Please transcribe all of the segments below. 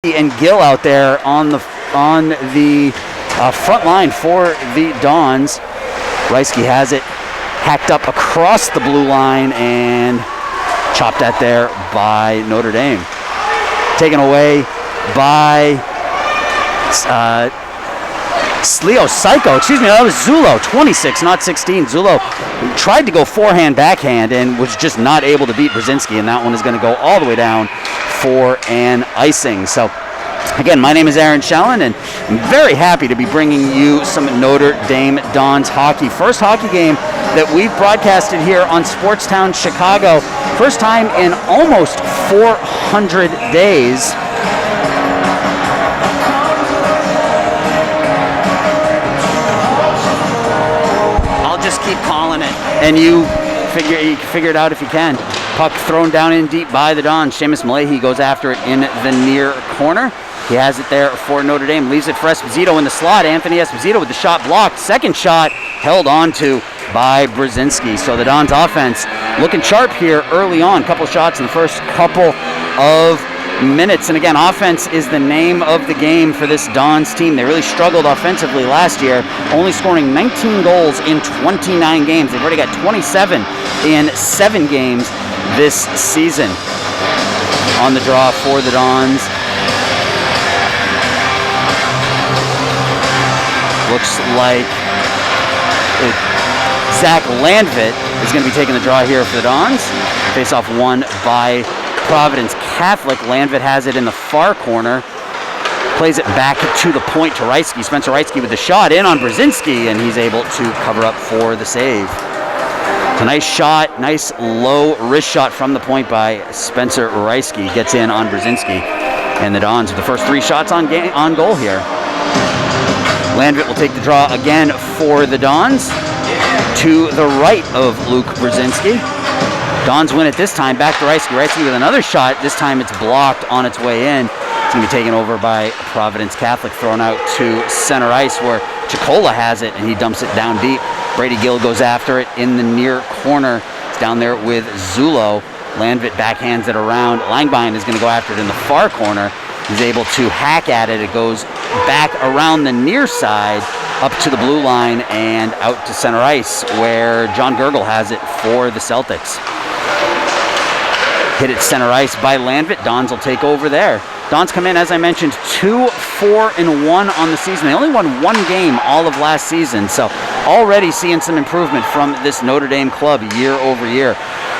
and Gill out there on the front line for the Dons. Reisky has it hacked up across the blue line and chopped at there by Notre Dame. Taken away by Leo Psycho, that was Zulo, 26, not 16. Zulo tried to go forehand, backhand, and was just not able to beat Brzezinski, and that one is going to go all the way down for an icing. So, again, my name is Aaron Shallon, and I'm very happy to be bringing you some Notre Dame Dons hockey. First hockey game that we've broadcasted here on Sportstown Chicago. First time in almost 400 days. Keep calling it, and you can figure it out if you can. Puck thrown down in deep by the Dons. Seamus Malahi goes after it in the near corner. He has it there for Notre Dame. Leaves it for Esposito in the slot. Anthony Esposito with the shot blocked. Second shot held on to by Brzezinski. So the Dons offense looking sharp here early on. Couple shots in the first couple of minutes. And again, offense is the name of the game for this Dons team. They really struggled offensively last year, only scoring 19 goals in 29 games. They've already got 27 in 7 games this season. On the draw for the Dons. Looks like Zach Landvit is going to be taking the draw here for the Dons. Face-off won by Providence Catholic. Landvit has it in the far corner. Plays it back to the point to Reisky. Spencer Reisky with the shot in on Brzezinski, and he's able to cover up for the save. It's a nice shot, nice low wrist shot from the point by Spencer Reisky. Gets in on Brzezinski. And the Dons with the first 3 shots on goal here. Landvit will take the draw again for the Dons. To the right of Luke Brzezinski. Dons win it this time, back to Reisky. Reisky with another shot. This time it's blocked on its way in. It's going to be taken over by Providence Catholic, thrown out to center ice where Chicola has it, and he dumps it down deep. Brady Gill goes after it in the near corner. It's down there with Zulo. Landvit backhands it around. Langbein is going to go after it in the far corner. He's able to hack at it. It goes back around the near side, up to the blue line, and out to center ice where John Gergel has it for the Celtics. Hit it center ice by Landvit. Dons will take over there. Dons come in, as I mentioned, 2-4-1 on the season. They only won 1 game all of last season, so already seeing some improvement from this Notre Dame club year over year.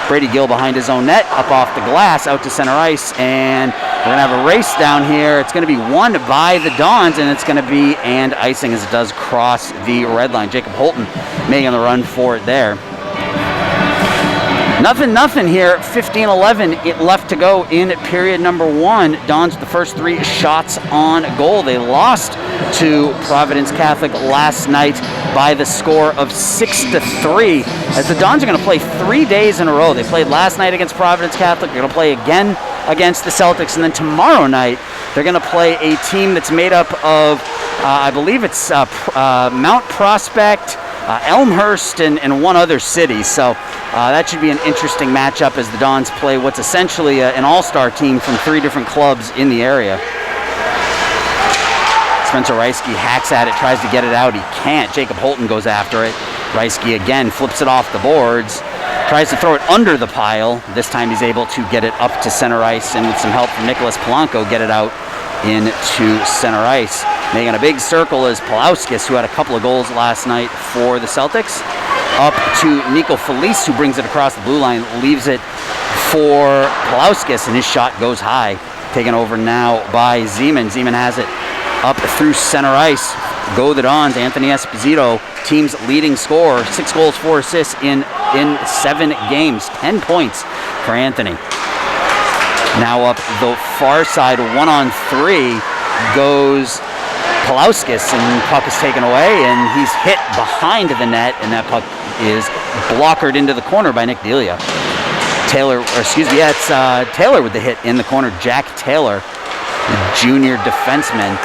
Brady Gill behind his own net, up off the glass, out to center ice, and we're going to have a race down here. It's going to be won by the Dons, and it's going to be and icing as it does cross the red line. Jacob Holton making the run for it there. Nothing here. 15-11 left to go in period number 1. Dons with the first 3 shots on goal. They lost to Providence Catholic last night by the score of 6-3. As the Dons are going to play 3 days in a row. They played last night against Providence Catholic. They're going to play again against the Celtics, and then tomorrow night they're going to play a team that's made up of, I believe it's Mount Prospect, Elmhurst, and one other city. So that should be an interesting matchup as the Dons play what's essentially an all-star team from 3 different clubs in the area. Spencer Reisky hacks at it, tries to get it out. He can't. Jacob Holton goes after it. Reisky again flips it off the boards. Tries to throw it under the pile. This time he's able to get it up to center ice, and with some help from Nicholas Polanco, get it out into center ice. Making a big circle is Palauskis, who had a couple of goals last night for the Celtics. Up to Nico Felice, who brings it across the blue line, leaves it for Palauskis, and his shot goes high. Taken over now by Zeman. Zeman has it up through center ice. Go the Dons. Anthony Esposito, team's leading scorer. 6 goals, 4 assists in 7 games. 10 points for Anthony. Now up the far side, 1-on-3 goes Palauskis, and puck is taken away, and he's hit behind the net, and that puck is blockered into the corner by Nick Delia. Taylor with the hit in the corner. Jack Taylor, the junior defenseman.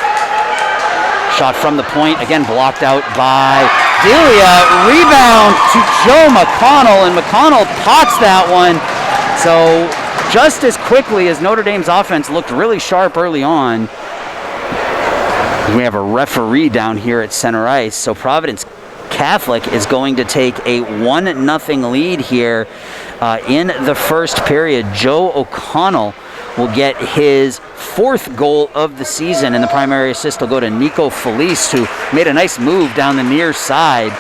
Shot from the point, again blocked out by Delia. Rebound to Joe McConnell, and McConnell pots that one. So just as quickly as Notre Dame's offense looked really sharp early on. We have a referee down here at center ice, so Providence Catholic is going to take a 1-0 lead here in the first period. Joe O'Connell will get his 4th goal of the season, and the primary assist will go to Nico Felice, who made a nice move down the near side.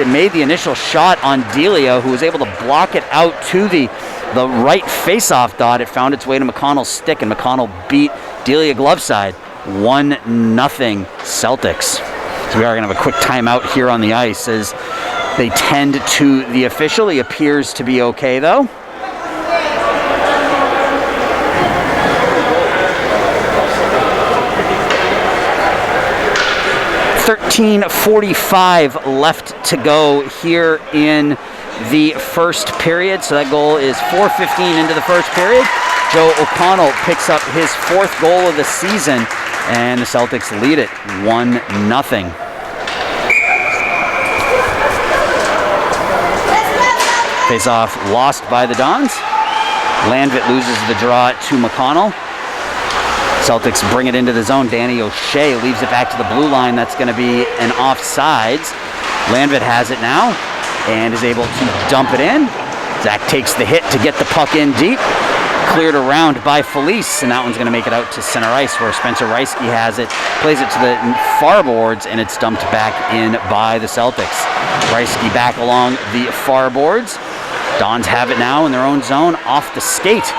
Made the initial shot on Delia, who was able to block it out to the right face-off dot. It found its way to McConnell's stick, and McConnell beat Delia glove side. 1-0 Celtics. So we are going to have a quick timeout here on the ice as they tend to the official. He appears to be okay, though. .45 left to go here in the first period. So that goal is 4:15 into the first period. Joe O'Connell picks up his 4th goal of the season, and the Celtics lead it 1-0. Face-off lost by the Dons. Landvit loses the draw to McConnell. Celtics bring it into the zone. Danny O'Shea leaves it back to the blue line. That's going to be an offsides. Landvit has it now and is able to dump it in. Zach takes the hit to get the puck in deep. Cleared around by Felice, and that one's going to make it out to center ice where Spencer Reisky has it, plays it to the far boards, and it's dumped back in by the Celtics. Reisky back along the far boards. Dons have it now in their own zone, off the skate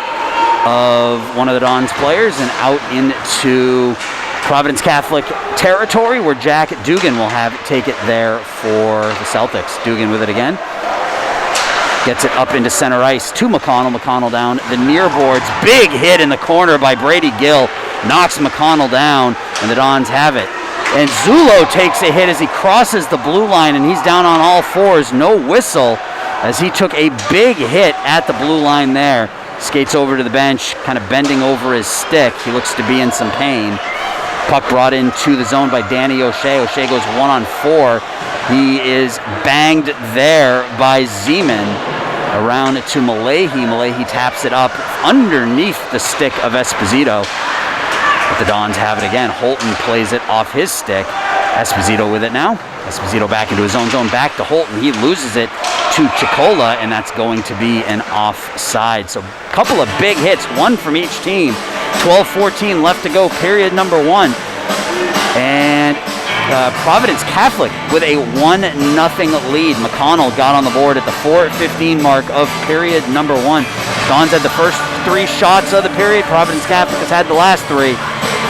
of one of the Dons players and out into Providence Catholic territory, where Jack Dugan will take it there for the Celtics. Dugan with it again. Gets it up into center ice to McConnell. McConnell down the near boards. Big hit in the corner by Brady Gill. Knocks McConnell down, and the Dons have it. And Zulo takes a hit as he crosses the blue line, and he's down on all fours. No whistle as he took a big hit at the blue line there. Skates over to the bench, kind of bending over his stick. He looks to be in some pain. Puck brought into the zone by Danny O'Shea. O'Shea goes 1-on-4. He is banged there by Zeman. Around to Malahi. Malahi taps it up underneath the stick of Esposito. But the Dons have it again. Holton plays it off his stick. Esposito with it now. Esposito back into his own zone, back to Holton. He loses it to Chicola, and that's going to be an offside. So a couple of big hits, one from each team. 12-14 left to go, period number 1. And Providence Catholic with a 1-0 lead. McConnell got on the board at the 4:15 mark of period number 1. Dons had the first 3 shots of the period. Providence Catholic has had the last 3.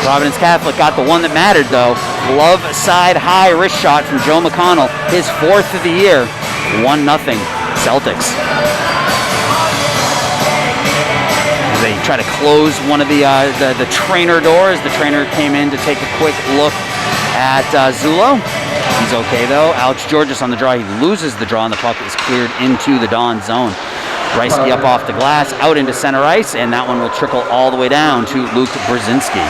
Providence Catholic got the one that mattered, though. Glove side high wrist shot from Joe McConnell, his 4th of the year. 1-0 Celtics. They try to close one of the trainer doors. The trainer came in to take a quick look at Zulo. He's okay, though. Alex Georges on the draw. He loses the draw, and the puck is cleared into the Don zone. Reisky up off the glass, out into center ice, and that one will trickle all the way down to Luke Brzezinski.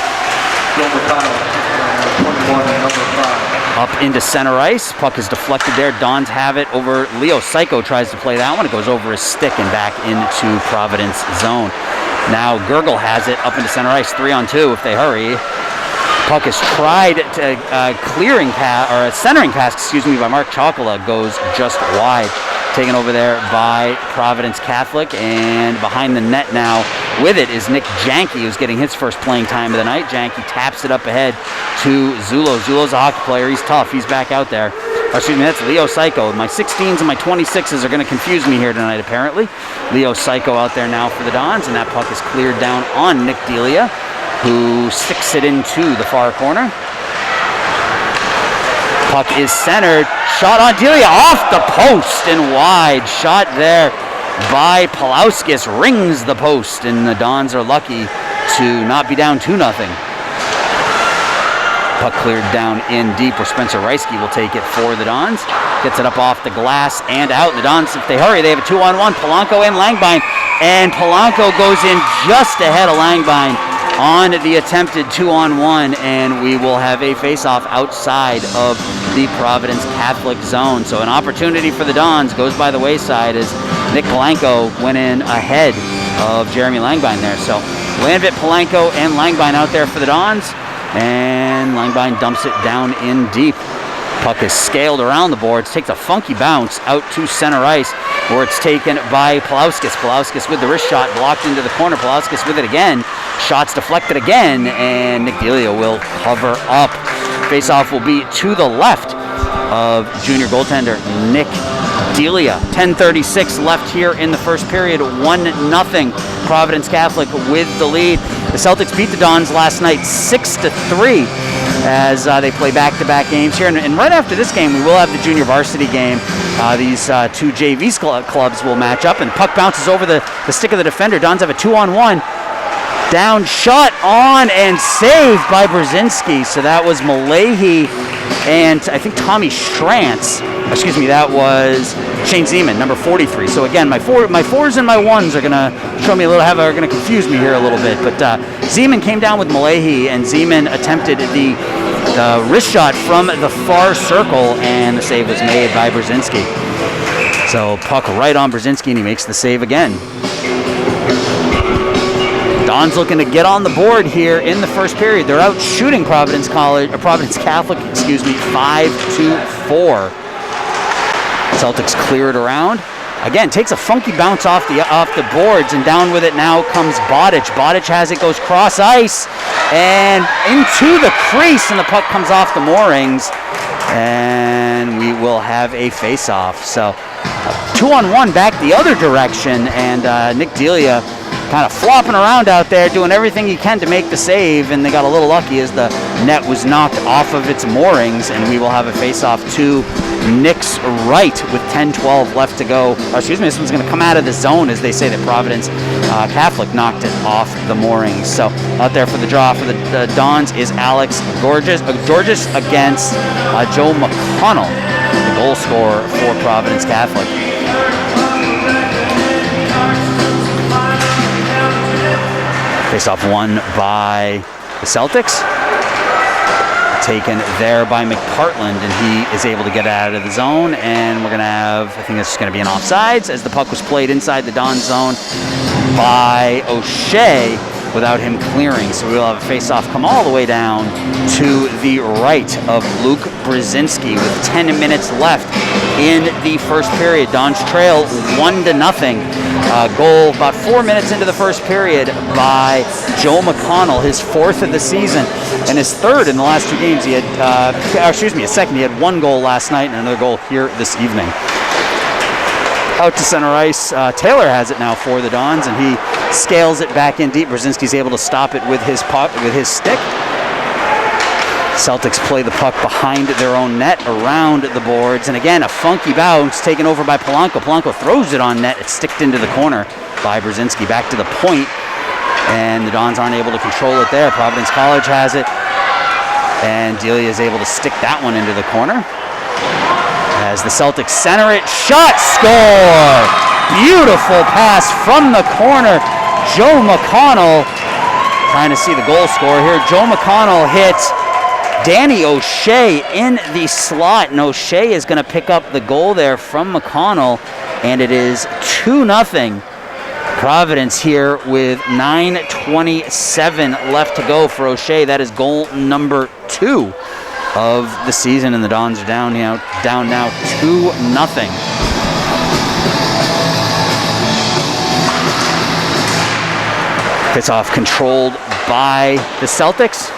Up into center ice. Puck is deflected there. Dons have it over. Leo Psycho tries to play that one. It goes over his stick and back into Providence zone. Now Gurgle has it up into center ice. 3-on-2 if they hurry. Puck is tried to a centering pass, by Mark Chocola, goes just wide. Taken over there by Providence Catholic, and behind the net now with it is Nick Janke, who's getting his first playing time of the night. Janke taps it up ahead to Zulo. Zulo's a hockey player. He's tough. He's back out there. That's Leo Psycho. My 16s and my 26s are going to confuse me here tonight, apparently. Leo Psycho out there now for the Dons, and that puck is cleared down on Nick Delia, who sticks it into the far corner. Puck is centered. Shot on Delia off the post and wide. Shot there by Palauskis. Rings the post, and the Dons are lucky to not be down 2-0. Puck cleared down in deep where Spencer Reisky will take it for the Dons. Gets it up off the glass and out. The Dons, if they hurry, they have a 2-on-1. Polanco and Langbine. And Polanco goes in just ahead of Langbine on the attempted 2-on-1, and we will have a face-off outside of the Providence Catholic zone. So an opportunity for the Dons goes by the wayside as Nick Polanco went in ahead of Jeremy Langbein there. So Landvit, Polanco, and Langbein out there for the Dons. And Langbein dumps it down in deep. Puck is scaled around the boards, takes a funky bounce out to center ice, where it's taken by Pulauskas. Pulauskas with the wrist shot, blocked into the corner. Pulauskas with it again. Shots deflected again, and Nick Delia will cover up. Faceoff will be to the left of junior goaltender Nick Delia. 10:36 left here in the first period. 1-0. Providence Catholic with the lead. The Celtics beat the Dons last night 6-3 as they play back-to-back games here. And right after this game, we will have the junior varsity game. These two JV clubs will match up, and puck bounces over the stick of the defender. Dons have a 2-on-1. Down, shot on, and saved by Brzezinski. So that was Malahi and I think Tommy Strantz. Excuse me, that was Shane Zeman, number 43. So again, my fours and my ones are gonna show me are gonna confuse me here a little bit. But Zeman came down with Malahi, and Zeman attempted the wrist shot from the far circle, and the save was made by Brzezinski. So puck right on Brzezinski, and he makes the save again. Don's looking to get on the board here in the first period. They're out shooting Providence Catholic, 5-4. Celtics clear it around. Again, takes a funky bounce off the boards, and down with it now comes Bodic. Bodic has it, goes cross ice, and into the crease, and the puck comes off the moorings, and we will have a face-off. So 2-on-1 back the other direction, and Nick Delia kind of flopping around out there, doing everything he can to make the save, and they got a little lucky as the net was knocked off of its moorings, and we will have a face-off to Nick's right with 10-12 left to go. Excuse me, this one's going to come out of the zone, as they say that Providence Catholic knocked it off the moorings. So out there for the draw for the Dons is Alex Georges against Joe McConnell, the goal scorer for Providence Catholic. Face-off won by the Celtics. Taken there by McPartland, and he is able to get out of the zone. And we're going to have, I think this is going to be an offsides, as the puck was played inside the Don zone by O'Shea without him clearing. So we will have a face-off come all the way down to the right of Luke Brzezinski with 10 minutes left in the first period. Dons trail 1-0. Goal about 4 minutes into the first period by Joe McConnell, his fourth of the season and his third in the last two games. He had, his second. He had one goal last night and another goal here this evening. Out to center ice. Taylor has it now for the Dons, and he scales it back in deep. Brzezinski's able to stop it with his stick. Celtics play the puck behind their own net, around the boards, and again a funky bounce taken over by Polanco. Polanco throws it on net. It's sticked into the corner by Brzezinski. Back to the point, and the Dons aren't able to control it there. Providence College has it, and Delia is able to stick that one into the corner. As the Celtics center it, shot, score! Beautiful pass from the corner. Joe McConnell, trying to see the goal scorer here. Joe McConnell hits Danny O'Shea in the slot, and O'Shea is going to pick up the goal there from McConnell, and it is 2-0. Providence here with 9:27 left to go for O'Shea. That is goal number 2 of the season, and the Dons are down now 2-0. Face-off controlled by the Celtics.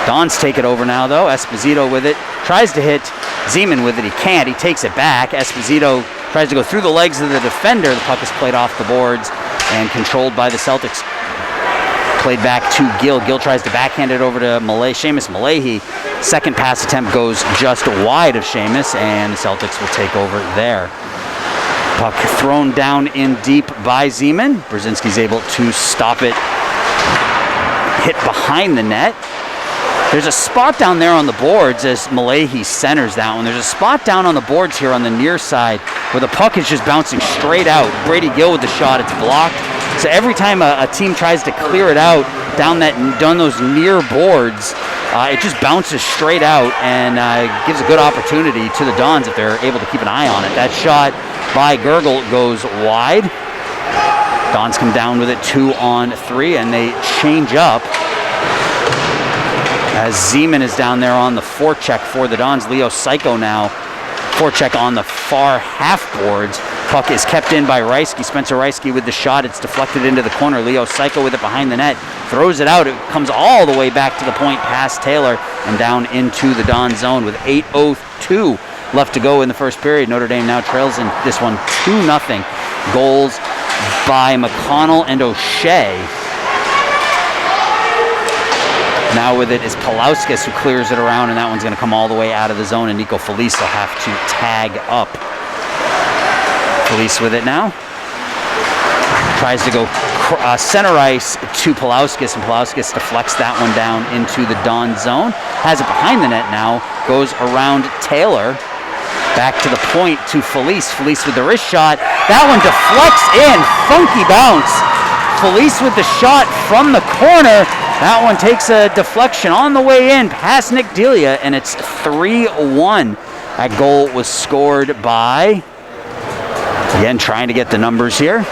Dons take it over now, though. Esposito with it. Tries to hit Zeman with it. He can't. He takes it back. Esposito tries to go through the legs of the defender. The puck is played off the boards and controlled by the Celtics. Played back to Gill. Gill tries to backhand it over to Seamus Malahi. Second pass attempt goes just wide of Seamus, and the Celtics will take over there. Puck thrown down in deep by Zeman. Brzezinski's able to stop it. Hit behind the net. There's a spot down there on the boards as Malahi centers that one. There's a spot down on the boards here on the near side where the puck is just bouncing straight out. Brady Gill with the shot, it's blocked. So every time a team tries to clear it out down those near boards, it just bounces straight out and gives a good opportunity to the Dons if they're able to keep an eye on it. That shot by Gurgle goes wide. Dons come down with it 2-on-3, and they change up as Zeman is down there on the forecheck for the Dons. Leo Psycho now forecheck on the far half boards. Puck is kept in by Reisky. Spencer Reisky with the shot. It's deflected into the corner. Leo Psycho with it behind the net. Throws it out. It comes all the way back to the point past Taylor and down into the Don zone with 8:02 left to go in the first period. Notre Dame now trails in this one 2-0. Goals by McConnell and O'Shea. Now with it is Palauskas, who clears it around, and that one's going to come all the way out of the zone, and Nico Felice will have to tag up. Felice with it now. Tries to go center ice to Palauskas, and Palauskas deflects that one down into the Don zone. Has it behind the net now. Goes around Taylor. Back to the point to Felice. Felice with the wrist shot. That one deflects in. Funky bounce. Felice with the shot from the corner. That one takes a deflection on the way in past Nick Delia, and it's 3-1. That goal was scored by, again, trying to get the numbers here.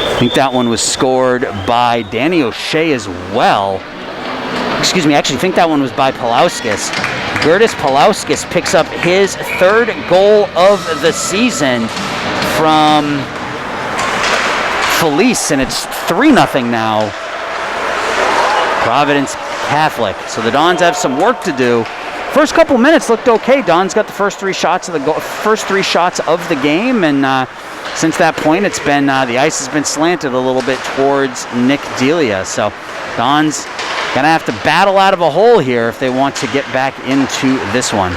I think that one was scored by Danny O'Shea as well. Excuse me, I actually think that one was by Palauskas. Gertis Palauskas picks up his third goal of the season from Felice, and it's 3-0 now. Providence Catholic. So the Dons have some work to do. First couple minutes looked okay. Dons got the first three shots of the game, and since that point, it's been the ice has been slanted a little bit towards Nick Delia. So Dons gonna have to battle out of a hole here if they want to get back into this one.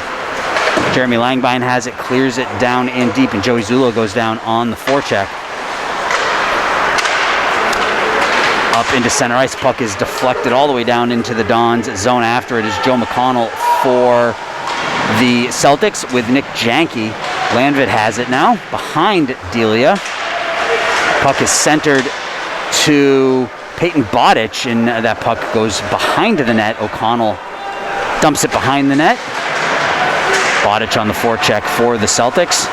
Jeremy Langbein has it, clears it down in deep, and Joey Zullo goes down on the forecheck. Up into center ice. Puck is deflected all the way down into the Dons zone. After it is Joe McConnell for the Celtics with Nick Janke. Landvid has it now behind Delia. Puck is centered to Peyton Bodic, and that puck goes behind the net. O'Connell dumps it behind the net. Bodic on the forecheck for the Celtics.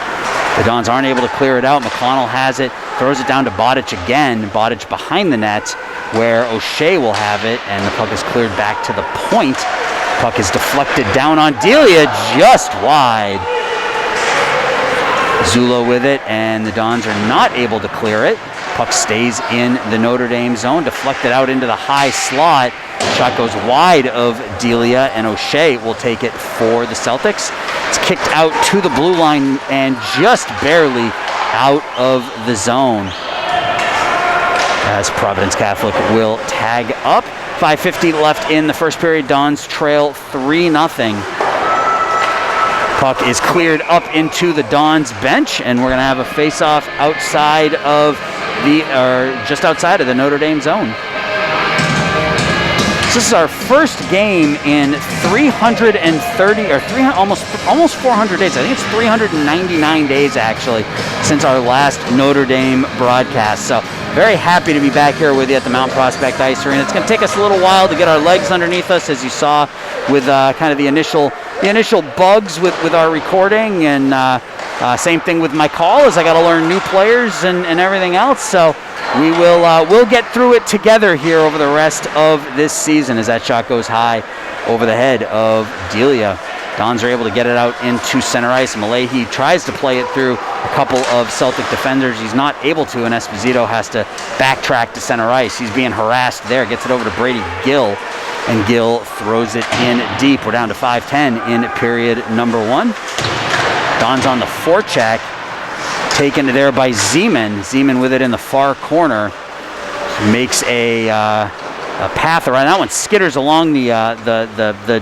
The Dons aren't able to clear it out. McConnell has it, throws it down to Bodic again. Bodic behind the net, where O'Shea will have it, and the puck is cleared back to the point. Puck is deflected down on Delia, just wide. Zullo with it, and the Dons are not able to clear it. Puck stays in the Notre Dame zone, deflected out into the high slot. Shot goes wide of Delia, and O'Shea will take it for the Celtics. It's kicked out to the blue line and just barely out of the zone, as Providence Catholic will tag up. 5:50 left in the first period. Dons trail 3-0. Puck is cleared up into the Dons bench, and we're going to have a face-off outside of just outside of the Notre Dame zone. So this is our first game in 330 or almost 400 days. I think it's 399 days actually since our last Notre Dame broadcast. So very happy to be back here with you at the Mount Prospect Ice Arena. It's going to take us a little while to get our legs underneath us, as you saw with kind of the initial bugs with our recording, and same thing with my call, as I got to learn new players and everything else. So we'll get through it together here over the rest of this season, as that shot goes high over the head of Delia. Dons are able to get it out into center ice. Malahi tries to play it through a couple of Celtic defenders. He's not able to, and Esposito has to backtrack to center ice. He's being harassed there. Gets it over to Brady Gill, and Gill throws it in deep. We're down to 5:10 in period number 1. Dons on the forecheck, taken there by Zeman. Zeman with it in the far corner, makes a path around. That one skitters along the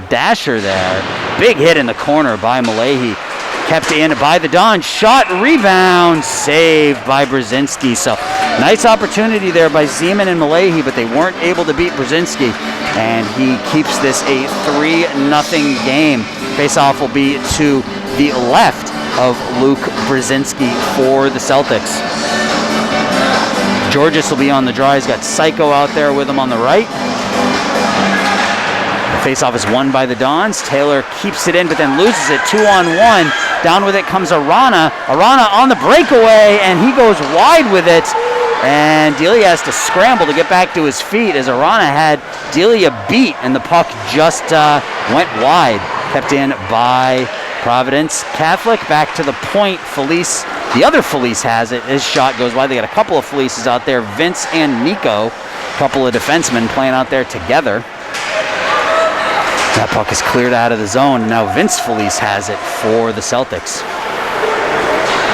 dasher there. Big hit in the corner by Malahi. Kept in by the Dons. Shot, rebound, saved by Brzezinski. So nice opportunity there by Zeman and Malahi, but they weren't able to beat Brzezinski, and he keeps this a 3-0 game. Faceoff will be to the left of Luke Brzezinski for the Celtics. Georges will be on the draw. He's got Psycho out there with him on the right. The faceoff is won by the Dons. Taylor keeps it in, but then loses it 2-on-1. Down with it comes Arana. Arana on the breakaway, and he goes wide with it. And Delia has to scramble to get back to his feet as Arana had Delia beat, and the puck just went wide. Kept in by Providence. Catholic back to the point. Felice, the other Felice has it. His shot goes wide. They got a couple of Felices out there. Vince and Nico, a couple of defensemen playing out there together. That puck is cleared out of the zone. Now Vince Felice has it for the Celtics.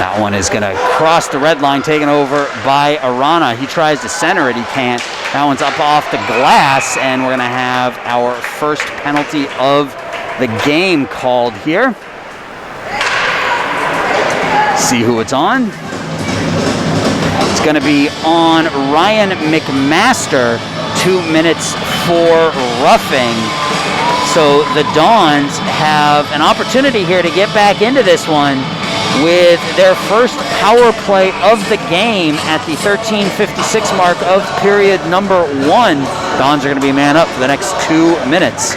That one is going to cross the red line, taken over by Arana. He tries to center it. He can't. That one's up off the glass, and we're going to have our first penalty of the game called here. See who it's on. It's going to be on Ryan McMaster. 2 minutes for roughing. So the Dons have an opportunity here to get back into this one with their first power play of the game at the 13:56 mark of period number 1. Dons are going to be man up for the next 2 minutes.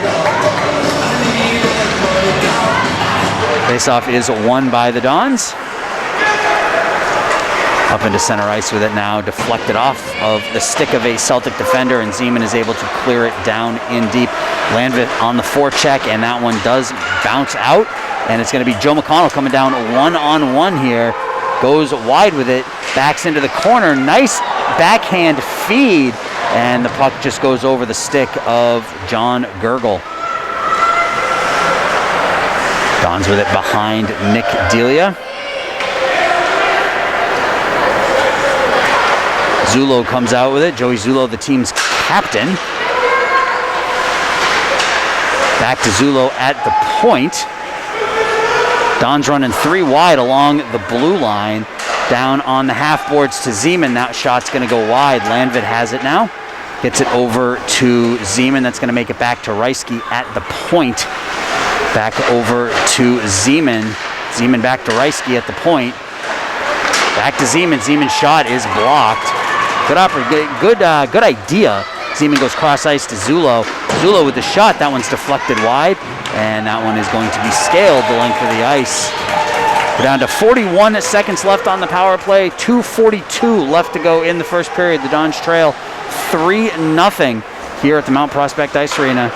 Faceoff is won by the Dons. Up into center ice with it now, deflected off of the stick of a Celtic defender, and Zeman is able to clear it down in deep. Landvit on the forecheck, and that one does bounce out, and it's going to be Joe McConnell coming down one-on-one here. Goes wide with it, backs into the corner, nice backhand feed, and the puck just goes over the stick of John Gurgle. Dons with it behind Nick Delia. Zullo comes out with it. Joey Zullo, the team's captain. Back to Zullo at the point. Don's running 3 wide along the blue line. Down on the half boards to Zeman. That shot's going to go wide. Landvit has it now. Gets it over to Zeman. That's going to make it back to Reisky at the point. Back over to Zeman. Zeman back to Reisky at the point. Back to Zeman. Zeman's shot is blocked. Good idea. Zeman goes cross ice to Zullo. Zullo with the shot. That one's deflected wide, and that one is going to be scaled the length of the ice. We're down to 41 seconds left on the power play. 2:42 left to go in the first period. The Dons trail 3-0 here at the Mount Prospect Ice Arena.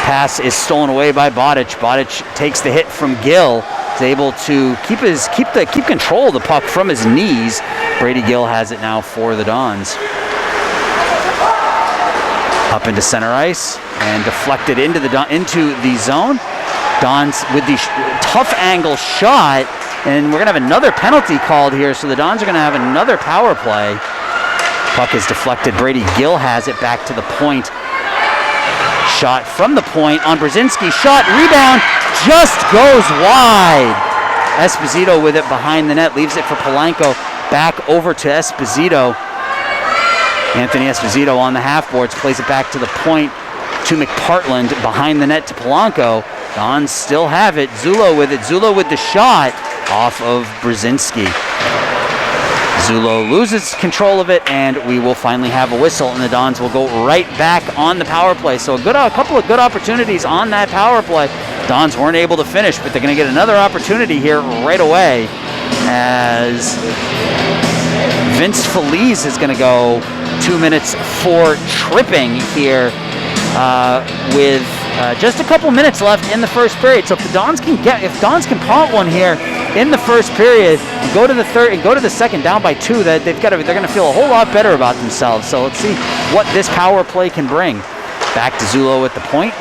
Pass is stolen away by Bodic. Bodic takes the hit from Gill. Is able to keep control of the puck from his knees. Brady Gill has it now for the Dons. Up into center ice and deflected into the zone. Dons with the tough angle shot, and we're gonna have another penalty called here. So the Dons are gonna have another power play. Puck is deflected. Brady Gill has it back to the point. Shot from the point on Brzezinski. Shot, rebound, just goes wide. Esposito with it behind the net, leaves it for Polanco. Back over to Esposito. Anthony Esposito on the half boards, plays it back to the point to McPartland. Behind the net to Polanco. Dons still have it. Zullo with it. Zullo with the shot off of Brzezinski. Zullo loses control of it, and we will finally have a whistle, and the Dons will go right back on the power play. So a couple of good opportunities on that power play. Dons weren't able to finish, but they're going to get another opportunity here right away, as Vince Felice is going to go 2 minutes for tripping here with just a couple minutes left in the first period. So if Dons can prompt one here in the first period and go to the third and go to the second down by 2, they're going to feel a whole lot better about themselves. So let's see what this power play can bring. Back to Zullo at the point.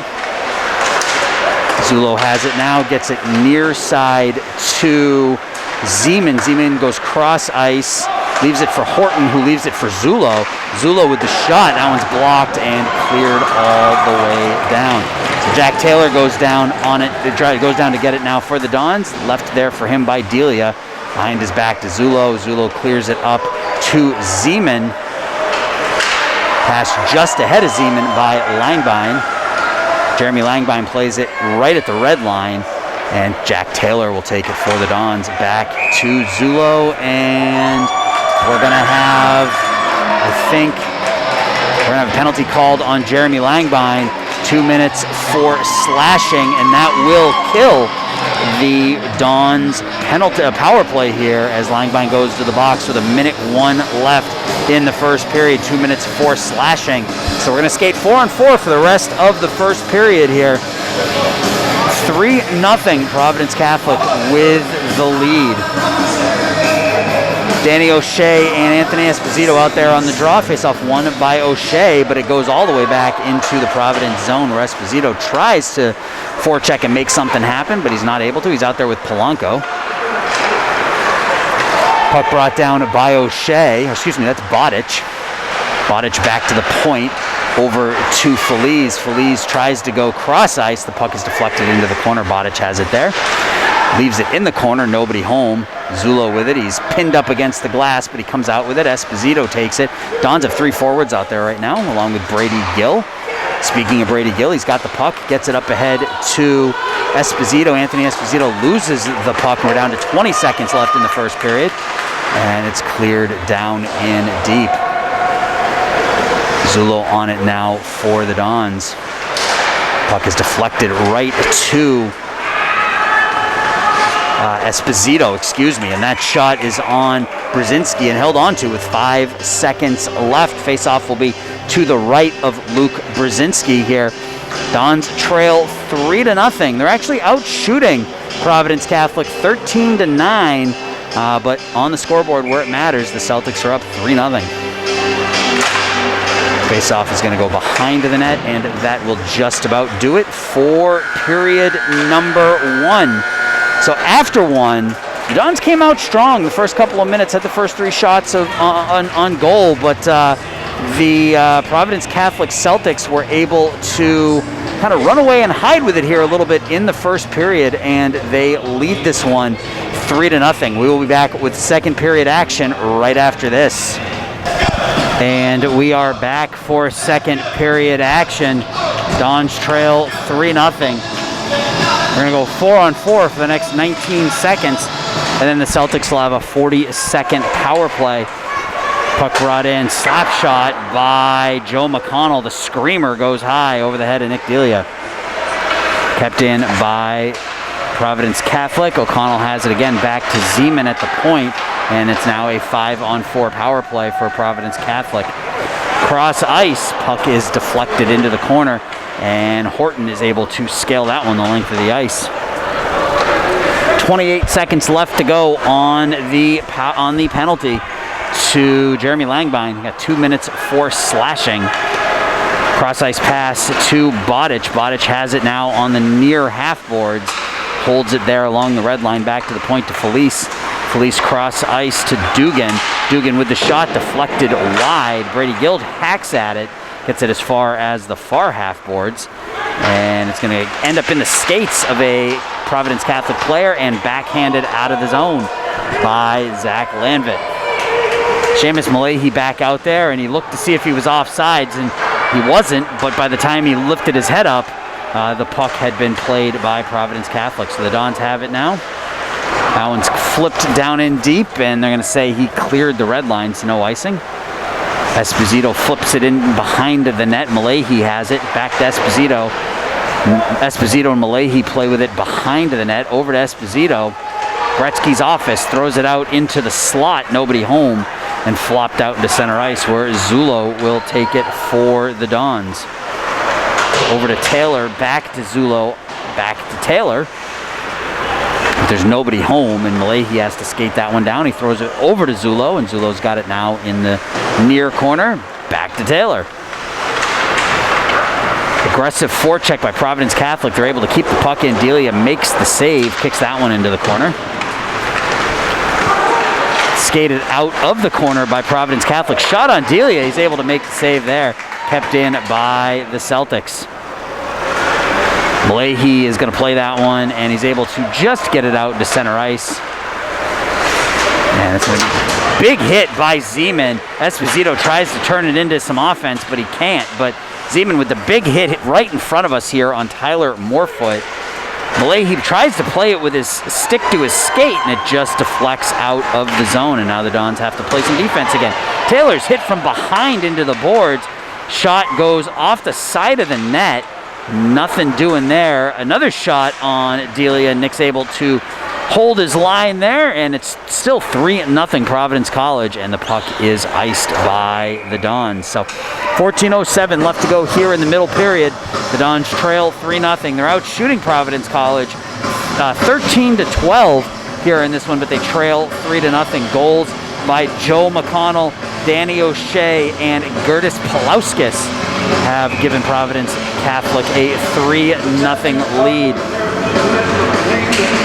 Zullo has it now, gets it near side to Zeman. Zeman goes cross ice, leaves it for Horton, who leaves it for Zullo. Zullo with the shot. That one's blocked and cleared all the way down. So Jack Taylor goes down on it. Goes down to get it now for the Dons. Left there for him by Delia. Behind his back to Zullo. Zullo clears it up to Zeman. Pass just ahead of Zeman by Langbein. Jeremy Langbein plays it right at the red line. And Jack Taylor will take it for the Dons. Back to Zullo, and we're going to have, a penalty called on Jeremy Langbein. 2 minutes for slashing, and that will kill the Dons penalty power play here as Langbein goes to the box with 1:01 left in the first period. 2 minutes for slashing. So we're going to skate 4-on-4 for the rest of the first period here. 3-0 Providence Catholic with the lead. Danny O'Shea and Anthony Esposito out there on the draw. Face-off won by O'Shea, but it goes all the way back into the Providence zone where Esposito tries to forecheck and make something happen, but he's not able to. He's out there with Polanco. Puck brought down by O'Shea. Excuse me, that's Bodic. Bodic back to the point. Over to Feliz. Feliz tries to go cross ice. The puck is deflected into the corner. Bodic has it there. Leaves it in the corner. Nobody home. Zulo with it. He's pinned up against the glass, but he comes out with it. Esposito takes it. Dons have 3 forwards out there right now, along with Brady Gill. Speaking of Brady Gill, he's got the puck. Gets it up ahead to Esposito. Anthony Esposito loses the puck. We're down to 20 seconds left in the first period. And it's cleared down in deep. Zulo on it now for the Dons. Puck is deflected right to Esposito, and that shot is on Brzezinski and held onto with 5 seconds left. Face-off will be to the right of Luke Brzezinski here. Dons trail 3-0. They're actually out shooting Providence Catholic 13-9, but on the scoreboard where it matters, the Celtics are up 3-0. Face-off is going to go behind the net, and that will just about do it for period number 1. So after 1, the Dons came out strong the first couple of minutes, had the first 3 shots on goal, but the Providence Catholic Celtics were able to kind of run away and hide with it here a little bit in the first period, and they lead this one 3-0. We will be back with second period action right after this. And we are back for second period action. Dons trail 3-0. We're going to go 4-on-4 for the next 19 seconds. And then the Celtics will have a 40-second power play. Puck brought in, slap shot by Joe McConnell. The screamer goes high over the head of Nick Delia. Kept in by Providence Catholic. O'Connell has it again back to Zeman at the point. And it's now a 5-on-4 power play for Providence Catholic. Cross ice, puck is deflected into the corner, and Horton is able to scale that one the length of the ice. 28 seconds left to go on the penalty to Jeremy Langbein. He got 2 minutes for slashing. Cross ice pass to Bodic. Bodic has it now on the near half boards. Holds it there along the red line back to the point to Felice. Felice cross ice to Dugan. Dugan with the shot deflected wide. Brady Guild hacks at it. Gets it as far as the far half boards. And it's going to end up in the skates of a Providence Catholic player and backhanded out of the zone by Zach Landvit. Seamus Malahi back out there, and he looked to see if he was offsides, and he wasn't. But by the time he lifted his head up, the puck had been played by Providence Catholic. So the Dons have it now. That one's flipped down in deep, and they're going to say he cleared the red line, so no icing. Esposito flips it in behind the net. Malahi has it. Back to Esposito. Esposito and Malahi play with it behind the net. Over to Esposito. Gretzky's office throws it out into the slot. Nobody home. And flopped out into center ice where Zulo will take it for the Dons. Over to Taylor. Back to Zulo. Back to Taylor. There's nobody home, and Malahi has to skate that one down. He throws it over to Zulo, and Zulo's got it now in the near corner. Back to Taylor. Aggressive forecheck by Providence Catholic. They're able to keep the puck in. Delia makes the save, kicks that one into the corner. Skated out of the corner by Providence Catholic. Shot on Delia. He's able to make the save there. Kept in by the Celtics. Malahi is going to play that one, and he's able to just get it out to center ice. And it's a big hit by Zeman. Esposito tries to turn it into some offense, but he can't. But Zeman with the big hit right in front of us here on Tyler Morefoot. Malahi tries to play it with his stick to his skate, and it just deflects out of the zone. And now the Dons have to play some defense again. Taylor's hit from behind into the boards. Shot goes off the side of the net. Nothing doing there. Another shot on Delia. Nick's able to hold his line there, and it's still 3-0 Providence College, and the puck is iced by the Dons. So 14:07 left to go here in the middle period. The Dons trail 3-0. They're out shooting Providence College 13-12 here in this one, but they trail 3-0. Goals by Joe McConnell, Danny O'Shea, and Gertis Palauskas have given Providence Catholic a 3-0 lead.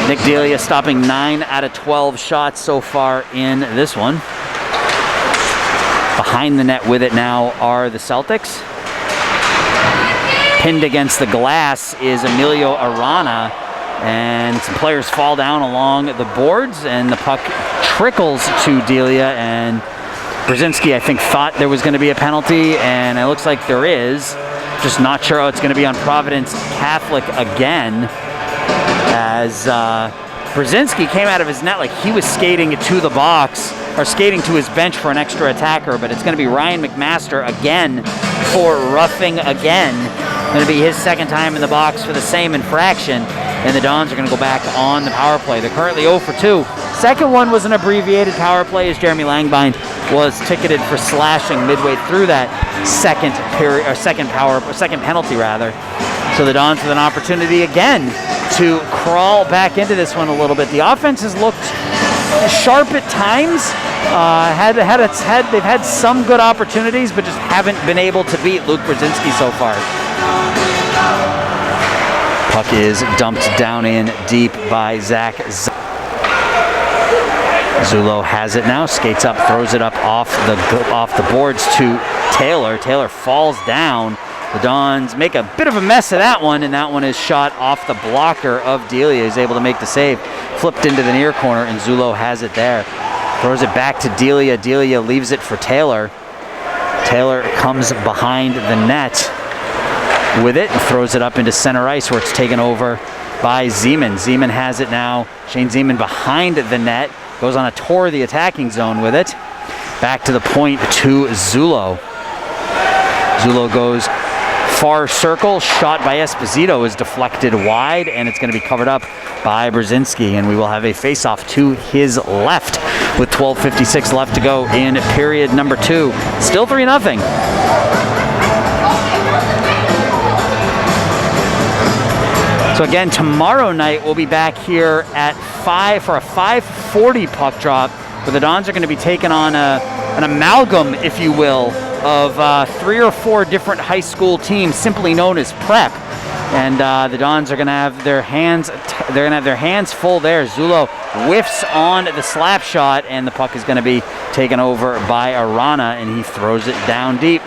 Nick Delia stopping 9 out of 12 shots so far in this one. Behind the net with it now are the Celtics. Pinned against the glass is Emilio Arana, and some players fall down along the boards, and the puck trickles to Delia, and Brzezinski, I think, thought there was going to be a penalty, and it looks like there is. Just not sure how it's going to be on Providence Catholic again, as Brzezinski came out of his net like he was skating to the box, or skating to his bench for an extra attacker, but it's going to be Ryan McMaster again for roughing again. Going to be his second time in the box for the same infraction, and the Dons are going to go back on the power play. They're currently 0 for 2. Second one was an abbreviated power play, as Jeremy Langbein was ticketed for slashing midway through that second penalty rather. So the Dons with an opportunity again to crawl back into this one a little bit. The offense has looked sharp at times. They've had some good opportunities, but just haven't been able to beat Luke Brzezinski so far. Puck is dumped down in deep by Zach. Zulo has it now, skates up, throws it up off the boards to Taylor. Taylor falls down. The Dons make a bit of a mess of that one, and that one is shot off the blocker of Delia. He's able to make the save. Flipped into the near corner, and Zulo has it there. Throws it back to Delia. Delia leaves it for Taylor. Taylor comes behind the net with it and throws it up into center ice, where it's taken over by Zeman. Zeman has it now. Shane Zeman behind the net. Goes on a tour of the attacking zone with it. Back to the point to Zulo. Zulo goes far circle. Shot by Esposito is deflected wide, and it's going to be covered up by Brzezinski, and we will have a face-off to his left with 12:56 left to go in period number 2. Still 3-0. So again, tomorrow night we'll be back here at 5 for a 5:40 puck drop, where the Dons are going to be taking on an amalgam, if you will, of 3 or 4 different high school teams, simply known as Prep. And the Dons are going to have their hands full there. Zulo whiffs on the slap shot, and the puck is going to be taken over by Arana, and he throws it down deep.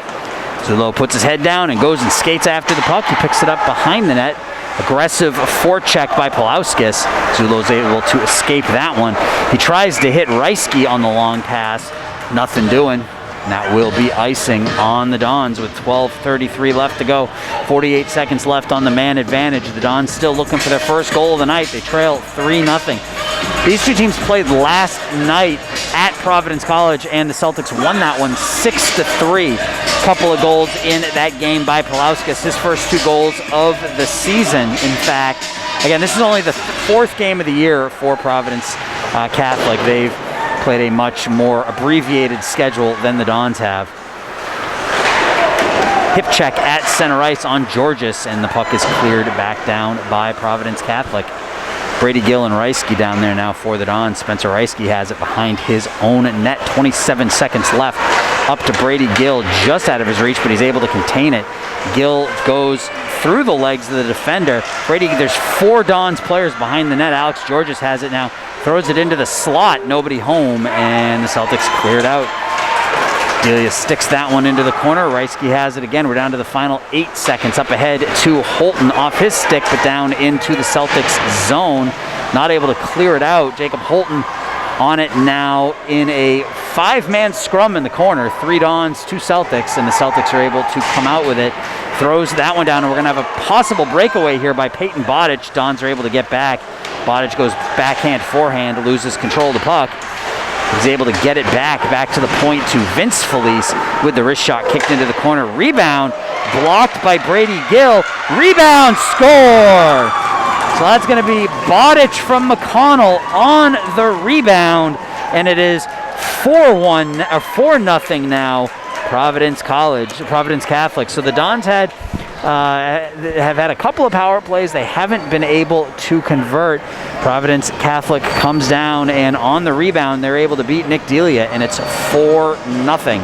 Zulo puts his head down and goes and skates after the puck. He picks it up behind the net. Aggressive forecheck by Palauskas. Zulo's able to escape that one. He tries to hit Reisky on the long pass. Nothing doing. And that will be icing on the Dons with 12:33 left to go. 48 seconds left on the man advantage. The Dons still looking for their first goal of the night. They trail 3-0. These two teams played last night at Providence College, and the Celtics won that one 6-3. Couple of goals in that game by Palauskas, his first 2 goals of the season, in fact. Again, this is only the 4th game of the year for Providence Catholic. They've played a much more abbreviated schedule than the Dons have. Hip check at center ice on Georges, and the puck is cleared back down by Providence Catholic. Brady Gill and Reisky down there now for the Dons. Spencer Reisky has it behind his own net. 27 seconds left. Up to Brady Gill, just out of his reach, but he's able to contain it. Gill goes through the legs of the defender. Brady, there's 4 Dons players behind the net. Alex Georges has it now. Throws it into the slot. Nobody home, and the Celtics cleared out. Delia sticks that one into the corner. Reisky has it again. We're down to the final 8 seconds. Up ahead to Holton off his stick, but down into the Celtics zone. Not able to clear it out. Jacob Holton on it now in a 5-man scrum in the corner. 3 Dons, 2 Celtics, and the Celtics are able to come out with it. Throws that one down, and we're going to have a possible breakaway here by Peyton Bodic. Dons are able to get back. Bodic goes backhand, forehand, loses control of the puck. He's able to get it back to the point to Vince Felice with the wrist shot kicked into the corner. Rebound blocked by Brady Gill. Rebound, score! So that's going to be Bodic from McConnell on the rebound, and it is 4-1 or 4-0 now. Providence Catholic. So the Dons have had a couple of power plays. They haven't been able to convert. Providence Catholic comes down, and on the rebound, they're able to beat Nick Delia, and it's 4-0.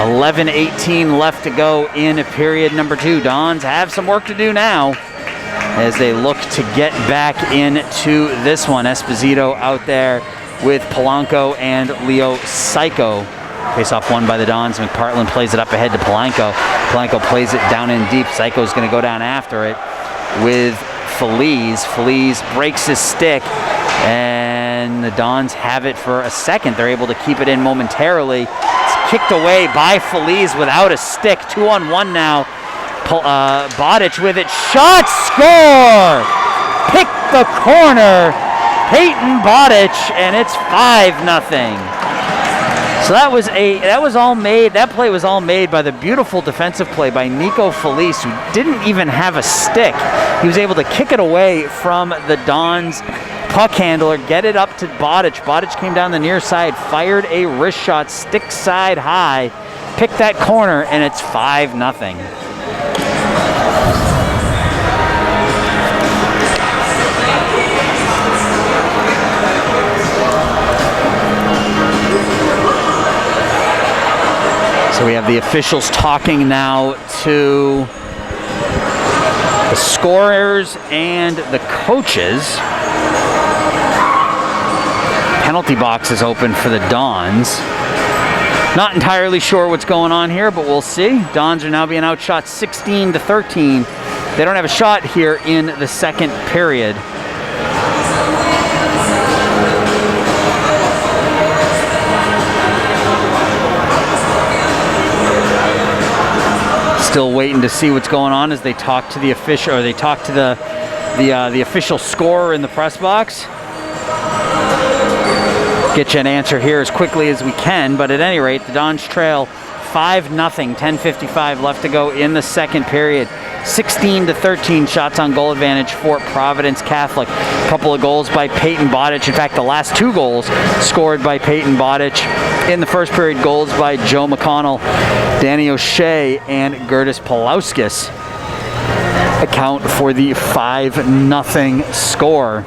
11:18 left to go in period number 2. Dons have some work to do now as they look to get back into this one. Esposito out there with Polanco and Leo Psycho. Face-off won by the Dons. McPartland plays it up ahead to Polanco. Polanco plays it down in deep. Psycho's going to go down after it with Feliz. Feliz breaks his stick, and the Dons have it for a second. They're able to keep it in momentarily. It's kicked away by Feliz without a stick. 2-on-1 now. Bodic with it. Shot, score! Pick the corner. Peyton Bodic, and it's 5-0. So that play was all made by the beautiful defensive play by Nico Feliz, who didn't even have a stick. He was able to kick it away from the Dons puck handler, get it up to Bodic. Bodic came down the near side, fired a wrist shot, stick side high, picked that corner, and it's 5-0. So we have the officials talking now to the scorers and the coaches. Penalty box is open for the Dons. Not entirely sure what's going on here, but we'll see. Dons are now being outshot 16-13. They don't have a shot here in the second period. Still waiting to see what's going on as they talk to the official, or they talk to the official scorer in the press box. Get you an answer here as quickly as we can, but at any rate, the Dons trail 5-0, 10:55 left to go in the second period. 16-13 shots on goal advantage for Providence Catholic. A couple of goals by Peyton Bodic. In fact, the last 2 goals scored by Peyton Bodic. In the first period, goals by Joe McConnell, Danny O'Shea, and Gertis Palauskas account for the 5-0 score.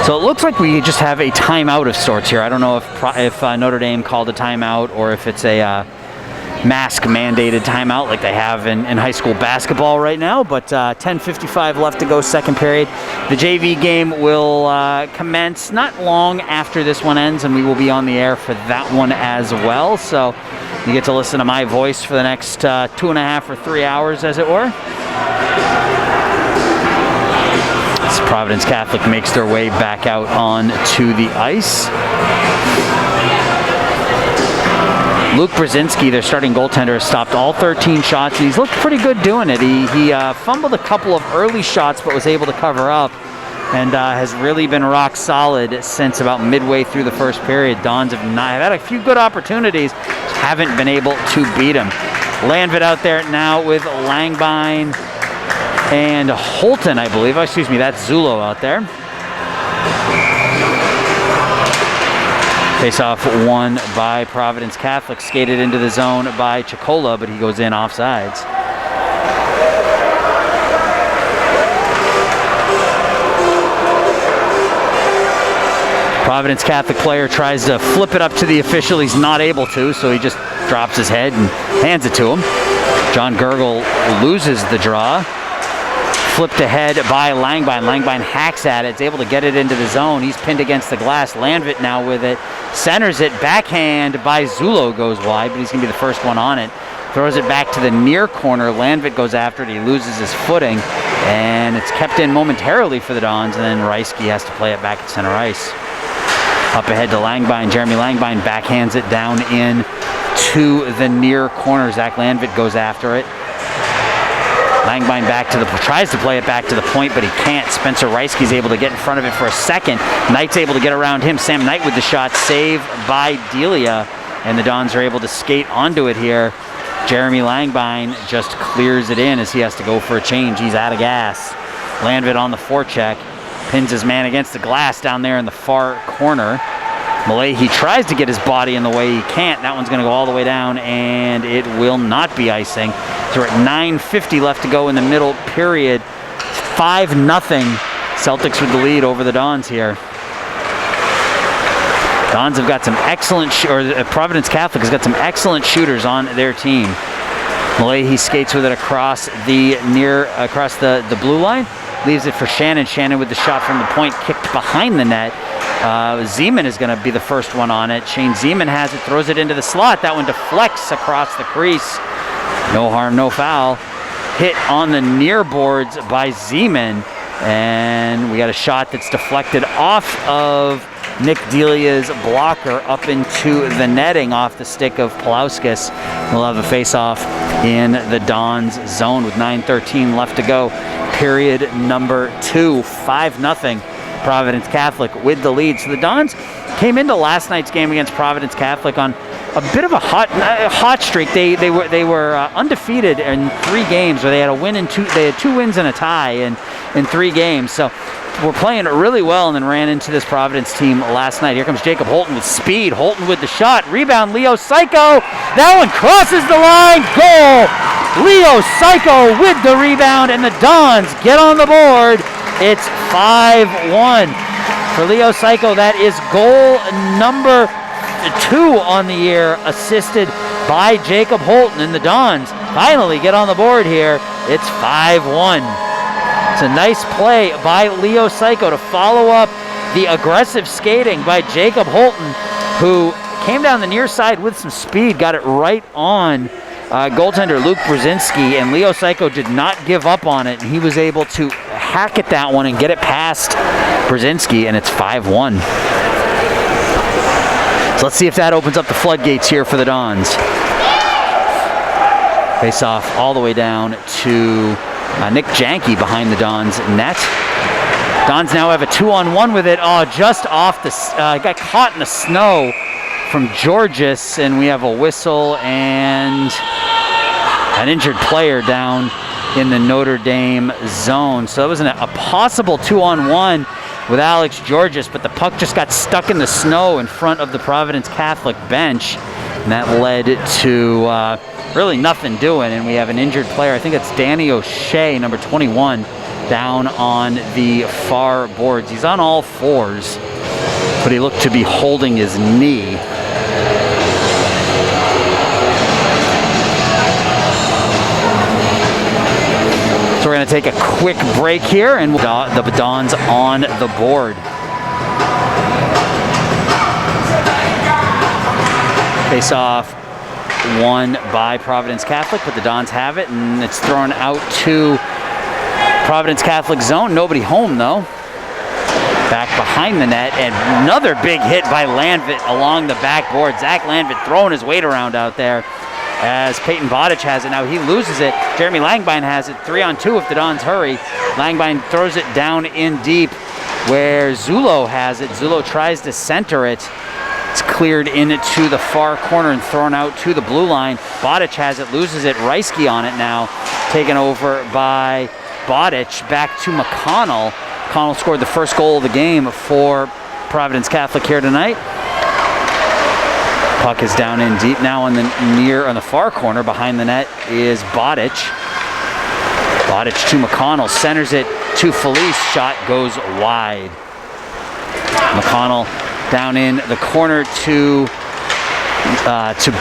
So it looks like we just have a timeout of sorts here. I don't know if Notre Dame called a timeout or if it's a mask-mandated timeout like they have in high school basketball right now, but 10:55 left to go, second period. The JV game will commence not long after this one ends, and we will be on the air for that one as well. So you get to listen to my voice for the next 2.5 or 3 hours, as it were. As Providence Catholic makes their way back out onto the ice. Luke Brzezinski, their starting goaltender, has stopped all 13 shots, and he's looked pretty good doing it. He fumbled a couple of early shots, but was able to cover up, and has really been rock solid since about midway through the first period. Dons have had a few good opportunities, haven't been able to beat him. Landvid out there now with Langbine and Holton, I believe. Excuse me, that's Zulo out there. Face-off won by Providence Catholic. Skated into the zone by Chicola, but he goes in offsides. Providence Catholic player tries to flip it up to the official. He's not able to, so he just drops his head and hands it to him. John Gergel loses the draw. Flipped ahead by Langbine. Langbine hacks at it. Is able to get it into the zone. He's pinned against the glass. Landvit now with it. Centers it. Backhand by Zulo goes wide, but he's going to be the first one on it. Throws it back to the near corner. Landvit goes after it. He loses his footing, and it's kept in momentarily for the Dons, and then Reisky has to play it back at center ice. Up ahead to Langbine. Jeremy Langbine backhands it down in to the near corner. Zach Landvit goes after it. Langbine tries to play it back to the point, but he can't. Spencer Reiske's able to get in front of it for a second. Knight's able to get around him. Sam Knight with the shot, save by Delia, and the Dons are able to skate onto it here. Jeremy Langbine just clears it in as he has to go for a change. He's out of gas. Landvit on the forecheck, pins his man against the glass down there in the far corner. Malahi tries to get his body in the way. He can't. That one's going to go all the way down, and it will not be icing. So we're at 9:50 left to go in the middle period. 5-0. Celtics with the lead over the Dons here. Dons have got some excellent, Providence Catholic has got some excellent shooters on their team. Malahi skates with it across the blue line. Leaves it for Shannon. Shannon with the shot from the point, kicked behind the net. Zeman is going to be the first one on it. Shane Zeman has it, throws it into the slot. That one deflects across the crease. No harm, no foul. Hit on the near boards by Zeman. And we got a shot that's deflected off of Nick Delia's blocker up into the netting off the stick of Palauskas. We'll have a face-off in the Dons zone with 9:13 left to go. Period number 2, 5-0. Providence Catholic with the lead. So the Dons came into last night's game against Providence Catholic on a bit of a hot streak. They were undefeated in 3 games, or they had a win in 2. They had 2 wins and a tie in 3 games. So we're playing really well, and then ran into this Providence team last night. Here comes Jacob Holton with speed. Holton with the shot. Rebound, Leo Psycho. That one crosses the line. Goal. Leo Psycho with the rebound, and the Dons get on the board. It's 5-1 for Leo Psycho. That is goal number 2 on the year, assisted by Jacob Holton, and the Dons finally get on the board here. It's 5-1. It's a nice play by Leo Psycho to follow up the aggressive skating by Jacob Holton, who came down the near side with some speed, got it right on goaltender Luke Brzezinski, and Leo Psycho did not give up on it, and he was able to hack at that one and get it past Brzezinski, and it's 5-1. So let's see if that opens up the floodgates here for the Dons. Face off all the way down to Nick Janke behind the Dons net. Dons now have a 2-on-1 with it. Oh, just off the, got caught in the snow from Georges, and we have a whistle and an injured player down in the Notre Dame zone. So it was a possible 2-on-1 with Alex Georges, but the puck just got stuck in the snow in front of the Providence Catholic bench, and that led to really nothing doing, and we have an injured player. I think it's Danny O'Shea, number 21, down on the far boards. He's on all 4s, but he looked to be holding his knee. So we're going to take a quick break here, and the Dons on the board. Face off won by Providence Catholic, but the Dons have it, and it's thrown out to Providence Catholic zone. Nobody home, though. Back behind the net, and another big hit by Landvit along the backboard. Zach Landvit throwing his weight around out there as Peyton Bodic has it. Now he loses it. Jeremy Langbine has it. 3-on-2 if the Dons hurry. Langbine throws it down in deep where Zulo has it. Zulo tries to center it. It's cleared into the far corner and thrown out to the blue line. Bodic has it, loses it. Reisky on it now. Taken over by Bodic. Back to McConnell. McConnell scored the first goal of the game for Providence Catholic here tonight. Puck is down in deep now on the far corner. Behind the net is Bodic. Bodic to McConnell, centers it to Felice. Shot goes wide. McConnell down in the corner to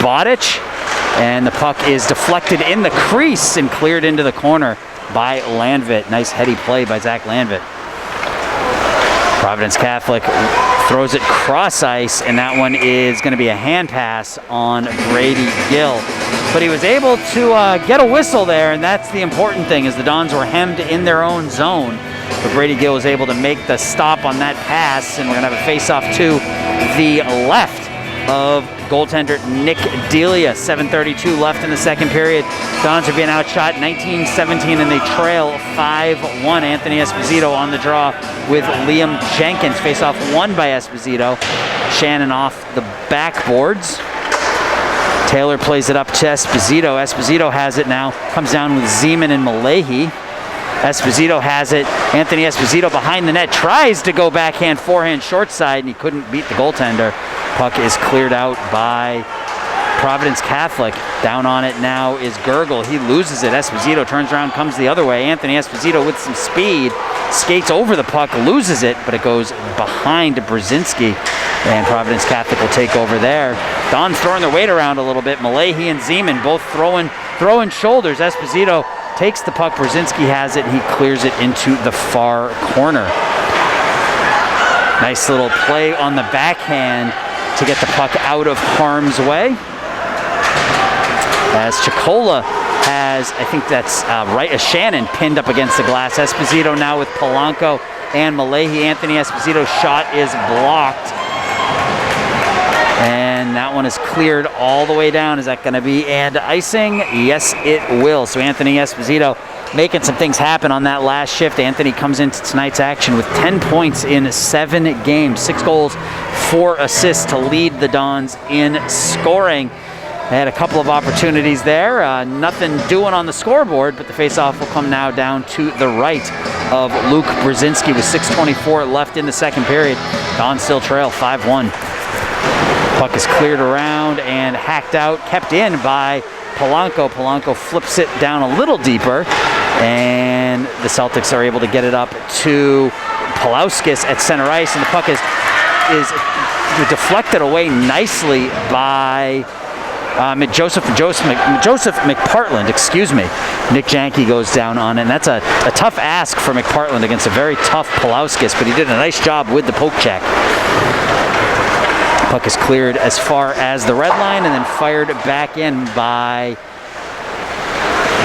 Bodic, and the puck is deflected in the crease and cleared into the corner by Landvit. Nice heady play by Zach Landvit. Providence Catholic throws it cross ice, and that one is going to be a hand pass on Brady Gill. But he was able to get a whistle there, and that's the important thing, is the Dons were hemmed in their own zone. But Brady Gill was able to make the stop on that pass, and we're going to have a face-off to the left of goaltender Nick Delia. 7:32 left in the second period. Dons are being outshot 19-17, and they trail 5-1. Anthony Esposito on the draw with Liam Jenkins. Face-off won by Esposito. Shannon off the backboards. Taylor plays it up to Esposito. Esposito has it now. Comes down with Zeman and Malahi. Esposito has it. Anthony Esposito behind the net. Tries to go backhand, forehand, short side, and he couldn't beat the goaltender. Puck is cleared out by Providence Catholic. Down on it now is Gurgle. He loses it. Esposito turns around, comes the other way. Anthony Esposito with some speed. Skates over the puck, loses it, but it goes behind Brzezinski. And Providence Catholic will take over there. Don's throwing their weight around a little bit. Malahi and Zeman both throwing shoulders. Esposito takes the puck. Brzezinski has it. He clears it into the far corner. Nice little play on the backhand to get the puck out of harm's way. As Chicola has, I think that's Shannon pinned up against the glass. Esposito now with Polanco and Malahi. Anthony Esposito's shot is blocked. And that one is cleared all the way down. Is that going to be and icing? Yes, it will. So Anthony Esposito making some things happen on that last shift. Anthony comes into tonight's action with 10 points in 7 games, 6 goals, 4 assists to lead the Dons in scoring. They had a couple of opportunities there. Nothing doing on the scoreboard, but the faceoff will come now down to the right of Luke Brzezinski with 6:24 left in the second period. Dons still trail 5-1. Puck is cleared around and hacked out, kept in by Polanco. Polanco flips it down a little deeper, and the Celtics are able to get it up to Palauskas at center ice, and the puck is deflected away nicely by Joseph McPartland, excuse me. Nick Janke goes down on it, and that's a tough ask for McPartland against a very tough Palauskas, but he did a nice job with the poke check. Puck is cleared as far as the red line and then fired back in by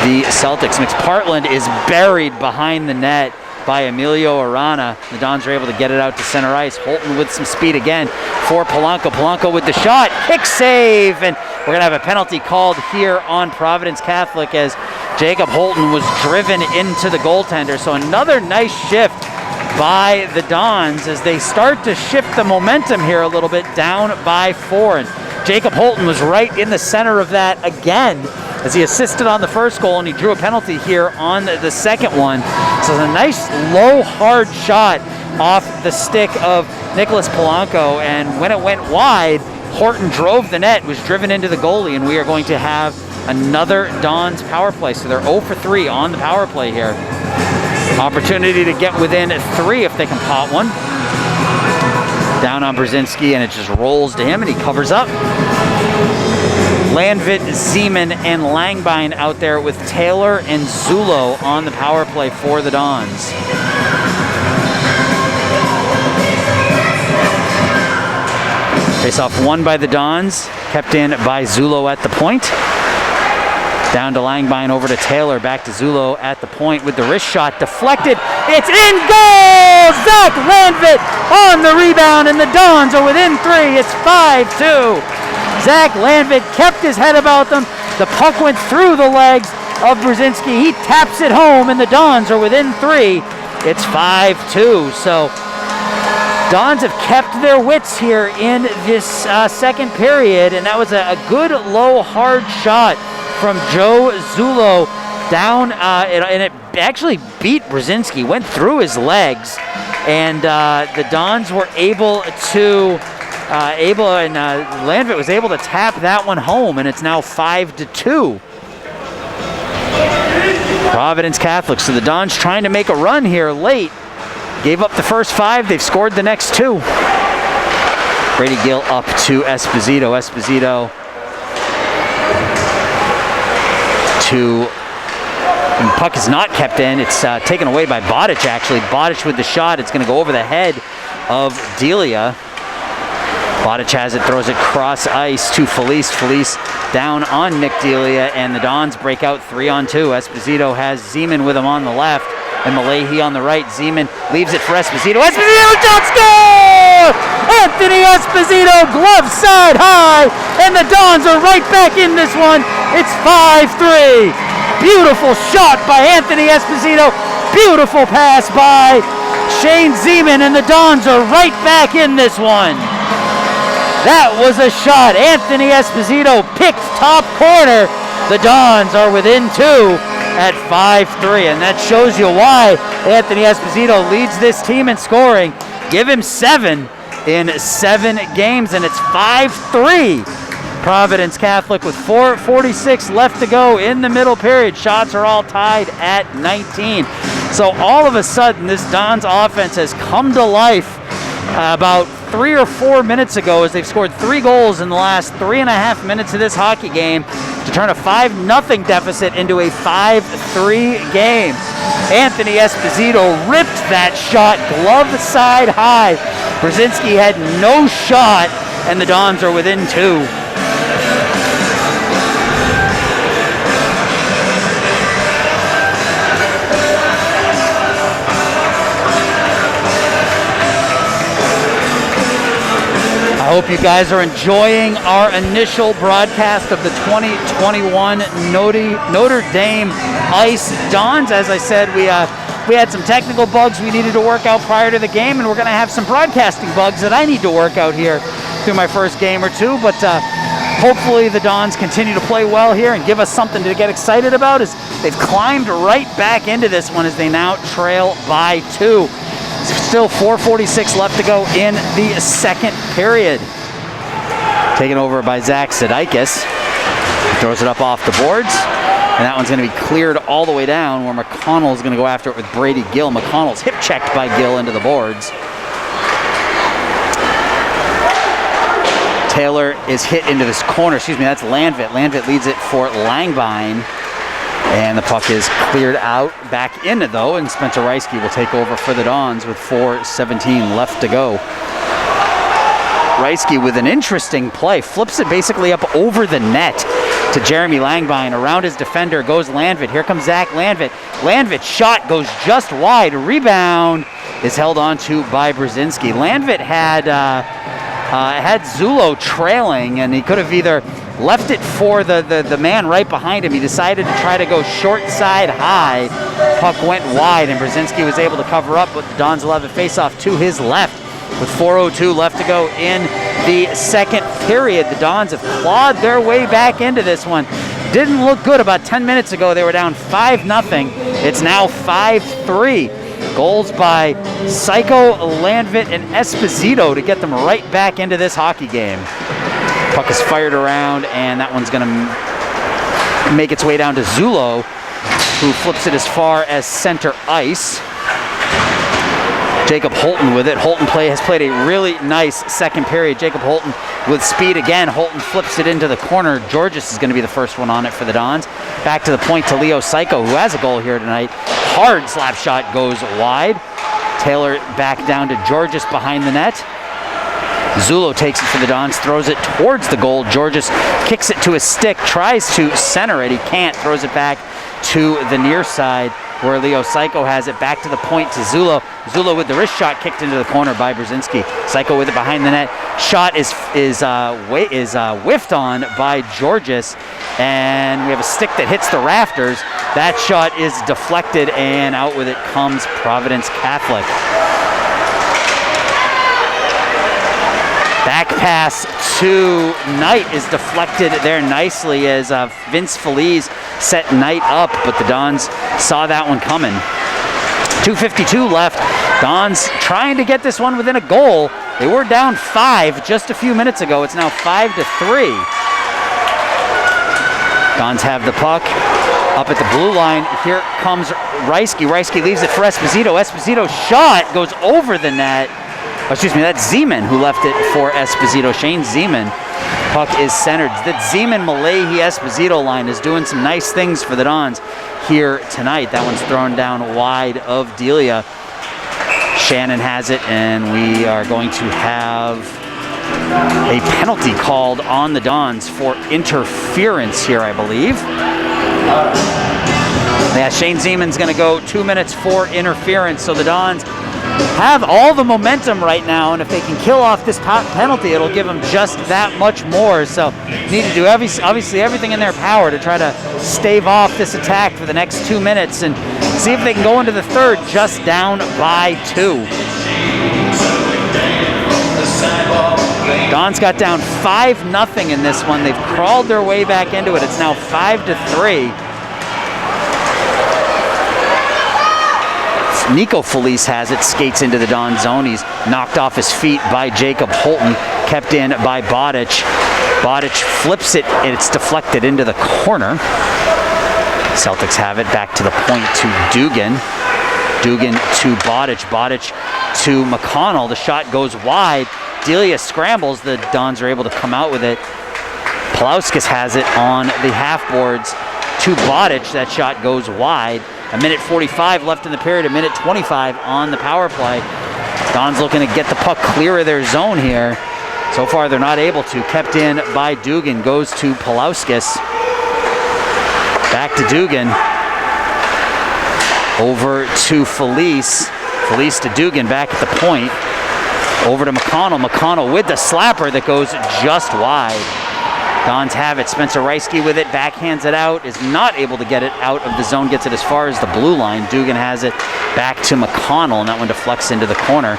the Celtics. McPartland is buried behind the net by Emilio Arana. The Dons are able to get it out to center ice. Holton with some speed again for Polanco. Polanco with the shot. Kick save. And we're going to have a penalty called here on Providence Catholic as Jacob Holton was driven into the goaltender. So another nice shift by the Dons as they start to shift the momentum here a little bit, down by 4. And Jacob Holton was right in the center of that again as he assisted on the first goal, and he drew a penalty here on the second one. So it's a nice low hard shot off the stick of Nicholas Polanco, and when it went wide, Horton drove the net, was driven into the goalie, and we are going to have another Dons power play. So they're 0 for 3 on the power play here. Opportunity to get within 3 if they can pot one. Down on Brzezinski, and it just rolls to him, and he covers up. Landvit, Zeman, and Langbein out there with Taylor and Zulo on the power play for the Dons. Face-off won by the Dons, kept in by Zulo at the point. Down to Langbein, over to Taylor, back to Zulo at the point with the wrist shot deflected. It's in goal! Zach Landvit on the rebound, and the Dons are within 3. It's 5-2. Zach Landvit kept his head about them. The puck went through the legs of Brzezinski. He taps it home, and the Dons are within 3. It's 5-2. So Dons have kept their wits here in this second period, and that was a good low hard shot from Joe Zulo down, and it actually beat Brzezinski, went through his legs, and the Dons were able to, Landvit was able to tap that one home, and it's now 5-2. Providence Catholic. So the Dons trying to make a run here late. Gave up the first 5. They've scored the next 2. Brady Gill up to Esposito. Esposito and puck is not kept in. It's taken away by Bodic, actually. Bodic with the shot. It's going to go over the head of Delia. Bodic has it, throws it cross ice to Felice. Felice down on Nick Delia, and the Dons break out 3-on-2. Esposito has Zeman with him on the left. and Malahi on the right. Zeman leaves it for Esposito. Esposito shot, score! Anthony Esposito, glove side high, and the Dons are right back in this one. It's 5-3. Beautiful shot by Anthony Esposito. Beautiful pass by Shane Zeman, and the Dons are right back in this one. That was a shot. Anthony Esposito picked top corner. The Dons are within 2 at 5-3, and that shows you why Anthony Esposito leads this team in scoring. Give him 7 in 7 games, and it's 5-3. Providence Catholic with 4:46 left to go in the middle period. Shots are all tied at 19. So all of a sudden, this Dons offense has come to life about 3 or 4 minutes ago, as they've scored 3 goals in the last 3.5 minutes of this hockey game to turn a 5-0 deficit into a 5-3 game. Anthony Esposito ripped that shot glove side high. Brzezinski had no shot, and the Dons are within 2. I hope you guys are enjoying our initial broadcast of the 2021 Notre Dame Ice Dons. As I said, we had some technical bugs we needed to work out prior to the game, and we're going to have some broadcasting bugs that I need to work out here through my first game or two. But hopefully the Dons continue to play well here and give us something to get excited about, as they've climbed right back into this one as they now trail by 2. Still 4:46 left to go in the second period. Taken over by Zach Sidikis. Throws it up off the boards. And that one's going to be cleared all the way down, where McConnell is going to go after it with Brady Gill. McConnell's hip checked by Gill into the boards. Taylor is hit into this corner. Excuse me, that's Landvit. Landvit leads it for Langbine. And the puck is cleared out back in it, though, and Spencer Reisky will take over for the Dons with 4:17 left to go. Reisky with an interesting play, flips it basically up over the net to Jeremy Langbine. Around his defender goes Landvit. Here comes Zach Landvit. Landvit's shot goes just wide. Rebound is held on to by Brzezinski. Landvit had Zulo trailing, and he could have either left it for the man right behind him. He decided to try to go short side high. Puck went wide, and Brzezinski was able to cover up, but the Dons will have a face-off to his left with 4:02 left to go in the second period. The Dons have clawed their way back into this one. Didn't look good about 10 minutes ago. They were down 5-0. It's now 5-3. Goals by Psycho, Landvit, and Esposito to get them right back into this hockey game. Puck is fired around, and that one's going to make its way down to Zulo, who flips it as far as center ice. Jacob Holton with it. Holton has played a really nice second period. Jacob Holton with speed again. Holton flips it into the corner. Georges is going to be the first one on it for the Dons. Back to the point to Leo Psycho, who has a goal here tonight. Hard slap shot goes wide. Taylor back down to Georges behind the net. Zulo takes it for the Dons, throws it towards the goal. Georges kicks it to his stick, tries to center it. He can't, throws it back to the near side where Leo Psycho has it. Back to the point to Zulo. Zulo with the wrist shot kicked into the corner by Brzezinski. Psycho with it behind the net. Shot is whiffed on by Georges, and we have a stick that hits the rafters. That shot is deflected, and out with it comes Providence Catholic. Back pass to Knight is deflected there nicely as Vince Feliz set Knight up, but the Dons saw that one coming. 2:52 left. Dons trying to get this one within a goal. They were down 5 just a few minutes ago. It's now 5-3. Dons have the puck up at the blue line. Here comes Reisky. Reisky leaves it for Esposito. Esposito's shot goes over the net. Excuse me, that's Zeman who left it for Esposito. Shane Zeman. Puck is centered. The Zeman-Malahi-Esposito line is doing some nice things for the Dons here tonight. That one's thrown down wide of Delia. Shannon has it, and we are going to have a penalty called on the Dons for interference here, I believe. Yeah, Shane Zeman's going to go 2 minutes for interference. So the Dons have all the momentum right now, and if they can kill off this penalty, it'll give them just that much more. So need to do obviously everything in their power to try to stave off this attack for the next 2 minutes and see if they can go into the third just down by 2. Dons got down 5-0 in this one. They've crawled their way back into it. It's now 5-3. Nico Felice has it, skates into the Don zone. He's knocked off his feet by Jacob Holton, kept in by Bodic. Bodic flips it, and it's deflected into the corner. Celtics have it back to the point to Dugan. Dugan to Bodic. Bodic to McConnell. The shot goes wide. Delia scrambles. The Dons are able to come out with it. Palauskas has it on the half boards to Bodic. That shot goes wide. A minute 45 left in the period, a minute 25 on the power play. Don's looking to get the puck clear of their zone here. So far, they're not able to. Kept in by Dugan, goes to Palauskas. Back to Dugan. Over to Felice. Felice to Dugan, back at the point. Over to McConnell. McConnell with the slapper that goes just wide. Dons have it. Spencer Reisky with it, backhands it out, is not able to get it out of the zone, gets it as far as the blue line. Dugan has it back to McConnell, and that one deflects into the corner.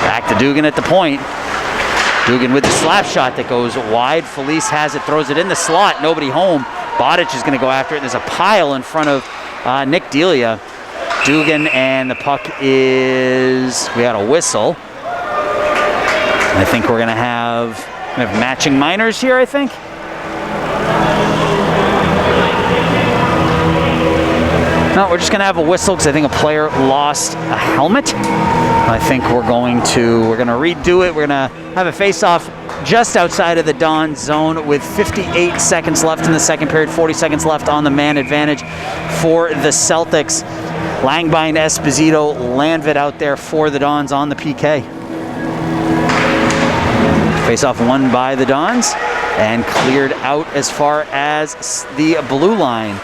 Back to Dugan at the point. Dugan with the slap shot that goes wide. Felice has it, throws it in the slot, nobody home. Bodic is going to go after it. There's a pile in front of Nick Delia. Dugan, and the puck is, we got a whistle. And I think we're going to have matching minors here, I think. No, we're just going to have a whistle because I think a player lost a helmet. I think we're going to redo it. We're going to have a face-off just outside of the Don zone with 58 seconds left in the second period, 40 seconds left on the man advantage for the Celtics. Langbein, Esposito, Landvit out there for the Dons on the PK. Face-off won by the Dons and cleared out as far as the blue line.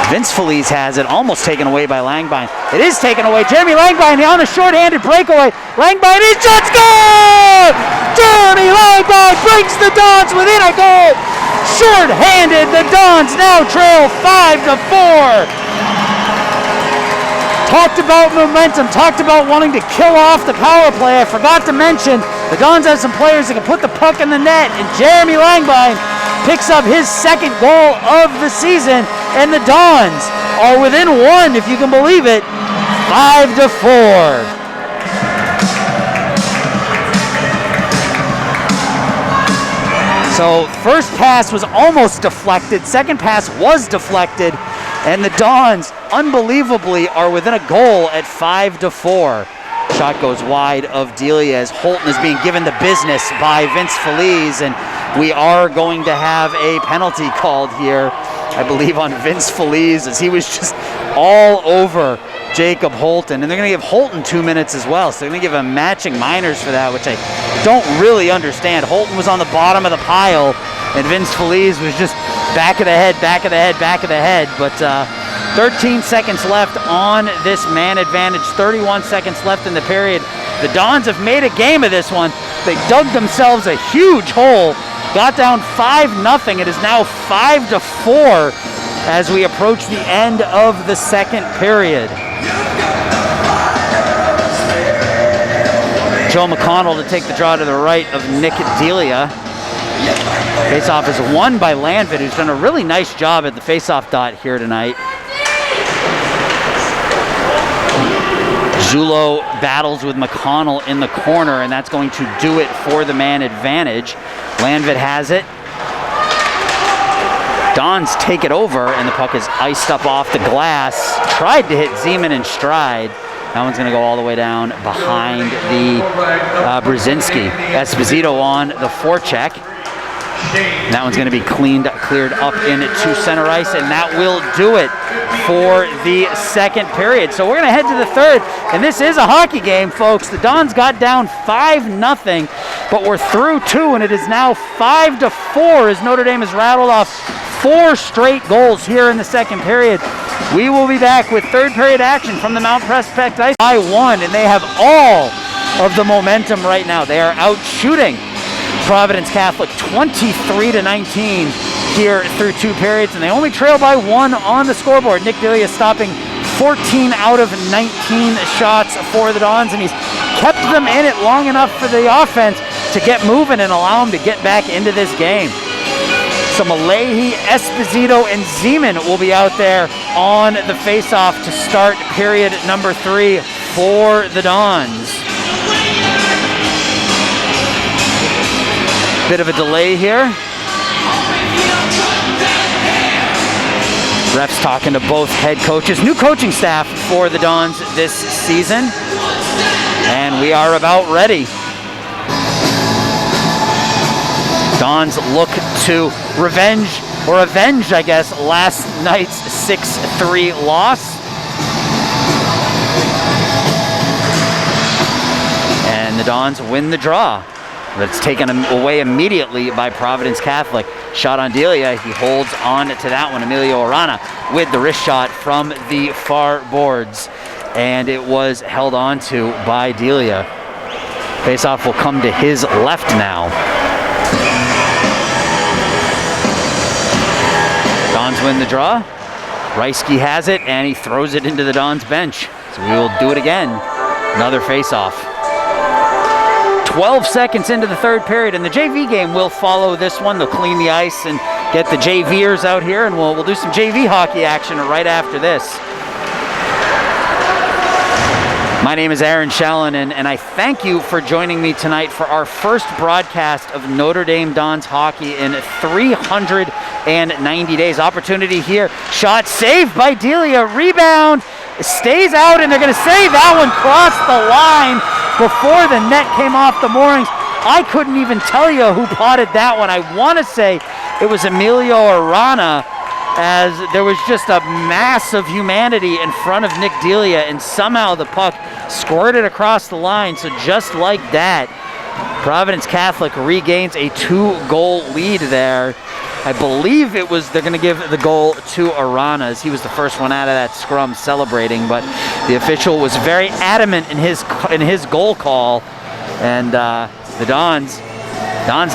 Vince Felice has it, almost taken away by Langbein. It is taken away. Jeremy Langbein on a short-handed breakaway. Langbein is just goal! Jeremy Langbein brings the Dons within a goal. Short-handed, the Dons now trail 5-4. Talked about momentum, talked about wanting to kill off the power play. I forgot to mention, the Dons have some players that can put the puck in the net, and Jeremy Langbein picks up his second goal of the season, and the Dons are within one, if you can believe it, 5-4. So first pass was almost deflected, second pass was deflected, and the Dons, unbelievably, are within a goal at 5-4. Shot goes wide of Delia as Holton is being given the business by Vince Felice, and we are going to have a penalty called here, I believe, on Vince Felice, as he was just all over Jacob Holton. And they're going to give Holton 2 minutes as well, so they're going to give him matching minors for that, which I don't really understand. Holton was on the bottom of the pile, and Vince Felice was just back of the head, back of the head, back of the head. But 13 seconds left on this man advantage, 31 seconds left in the period. The Dons have made a game of this one. They dug themselves a huge hole, got down 5-0. It is now 5-4 as we approach the end of the second period. Joe McConnell to take the draw to the right of Nick Delia. Faceoff is won by Landvit, who's done a really nice job at the faceoff dot here tonight. Zulo battles with McConnell in the corner, and that's going to do it for the man advantage. Landvit has it. Dons take it over, and the puck is iced up off the glass. Tried to hit Zeman in stride. That one's going to go all the way down behind the Brzezinski. Esposito on the forecheck. That one's going to be cleared up into center ice, and that will do it for the second period. So we're going to head to the third, and this is a hockey game, folks. The Dons got down 5-0, but we're through two, and it is now 5-4 as Notre Dame has rattled off 4 straight goals here in the second period. We will be back with third period action from the Mount Prospect Ice by 1, and they have all of the momentum right now. They are out shooting Providence Catholic 23-19 here through 2 periods, and they only trail by 1 on the scoreboard. Nick Delia stopping 14 out of 19 shots for the Dons, and he's kept them in it long enough for the offense to get moving and allow them to get back into this game. So Malahi, Esposito, and Zeman will be out there on the face-off to start period number 3 for the Dons. Bit of a delay here. Refs talking to both head coaches. New coaching staff for the Dons this season. And we are about ready. Dons look to avenge, I guess, last night's 6-3 loss. And the Dons win the draw. That's taken away immediately by Providence Catholic. Shot on Delia. He holds on to that one. Emilio Arana with the wrist shot from the far boards. And it was held on to by Delia. Faceoff will come to his left now. Dons win the draw. Reisky has it, and he throws it into the Dons bench. So we will do it again. Another faceoff. 12 seconds into the third period, and the JV game will follow this one. They'll clean the ice and get the JVers out here, and we'll do some JV hockey action right after this. My name is Aaron Shallon, and I thank you for joining me tonight for our first broadcast of Notre Dame Dons hockey in 390 days. Opportunity here. Shot saved by Delia. Rebound stays out, and they're going to save that one. Crossed the line before the net came off the moorings. I couldn't even tell you who potted that one. I want to say it was Emilio Arana, as there was just a mass of humanity in front of Nick Delia, and somehow the puck squirted across the line. So just like that, Providence Catholic regains a 2-goal lead there. I believe they're going to give the goal to Arana, as he was the first one out of that scrum celebrating, but the official was very adamant in his goal call, and the Dons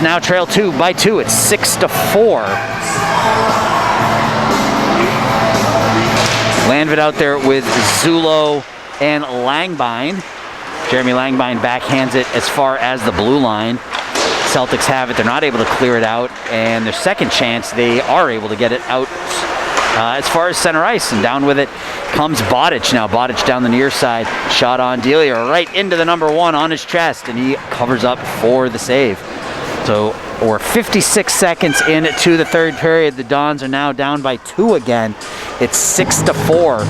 now trail 2 by 2. It's 6-4. Landvid out there with Zulo and Langbein. Jeremy Langbein backhands it as far as the blue line. Celtics have it. They're not able to clear it out, and their second chance, they are able to get it out as far as center ice, and down with it comes Bodic. Now Bodic down the near side. Shot on Delia right into the number 1 on his chest, and he covers up for the save. So we're 56 seconds into the third period. The Dons are now down by 2 again. It's 6-4.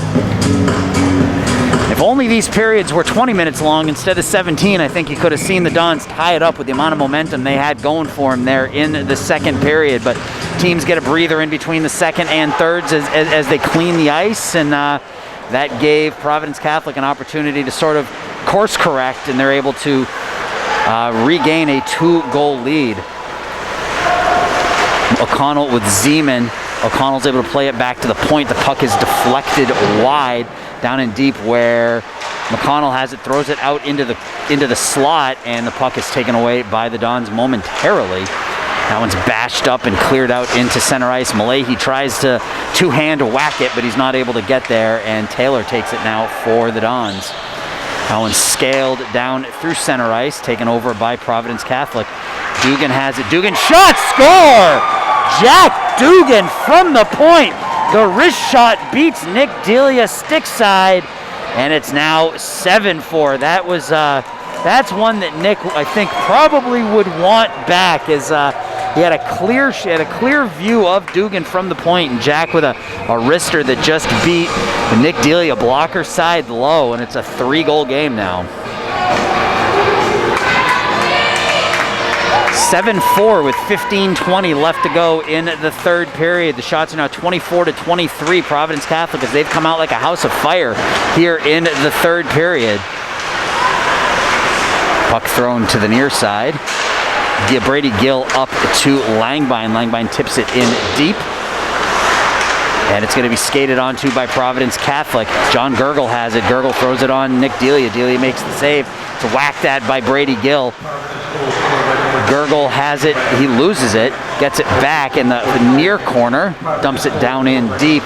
If only these periods were 20 minutes long instead of 17, I think you could have seen the Dons tie it up with the amount of momentum they had going for them there in the second period. But teams get a breather in between the second and thirds as they clean the ice, and that gave Providence Catholic an opportunity to sort of course correct, and they're able to regain a 2-goal lead. O'Connell with Zeman. O'Connell's able to play it back to the point. The puck is deflected wide down in deep, where McConnell has it, throws it out into the slot, and the puck is taken away by the Dons momentarily. That one's bashed up and cleared out into center ice. Malahi tries to two-hand whack it, but he's not able to get there, and Taylor takes it now for the Dons. That one's scaled down through center ice, taken over by Providence Catholic. Dugan has it. Dugan shot, score! Jack Dugan from the point. The wrist shot beats Nick Delia stick side, and it's now 7-4. That's one that Nick, I think, probably would want back, as he had a clear view of Dugan from the point, and Jack with a wrister that just beat Nick Delia blocker side low, and it's a 3-goal game now. 7-4 with 15:20 left to go in the third period. The shots are now 24-23 Providence Catholic, as they've come out like a house of fire here in the third period. Puck thrown to the near side. Brady Gill up to Langbein. Langbein tips it in deep. And it's going to be skated onto by Providence Catholic. John Gurgle has it. Gurgle throws it on Nick Delia. Delia makes the save. It's whacked at by Brady Gill. Gurgle has it. He loses it. Gets it back in the near corner. Dumps it down in deep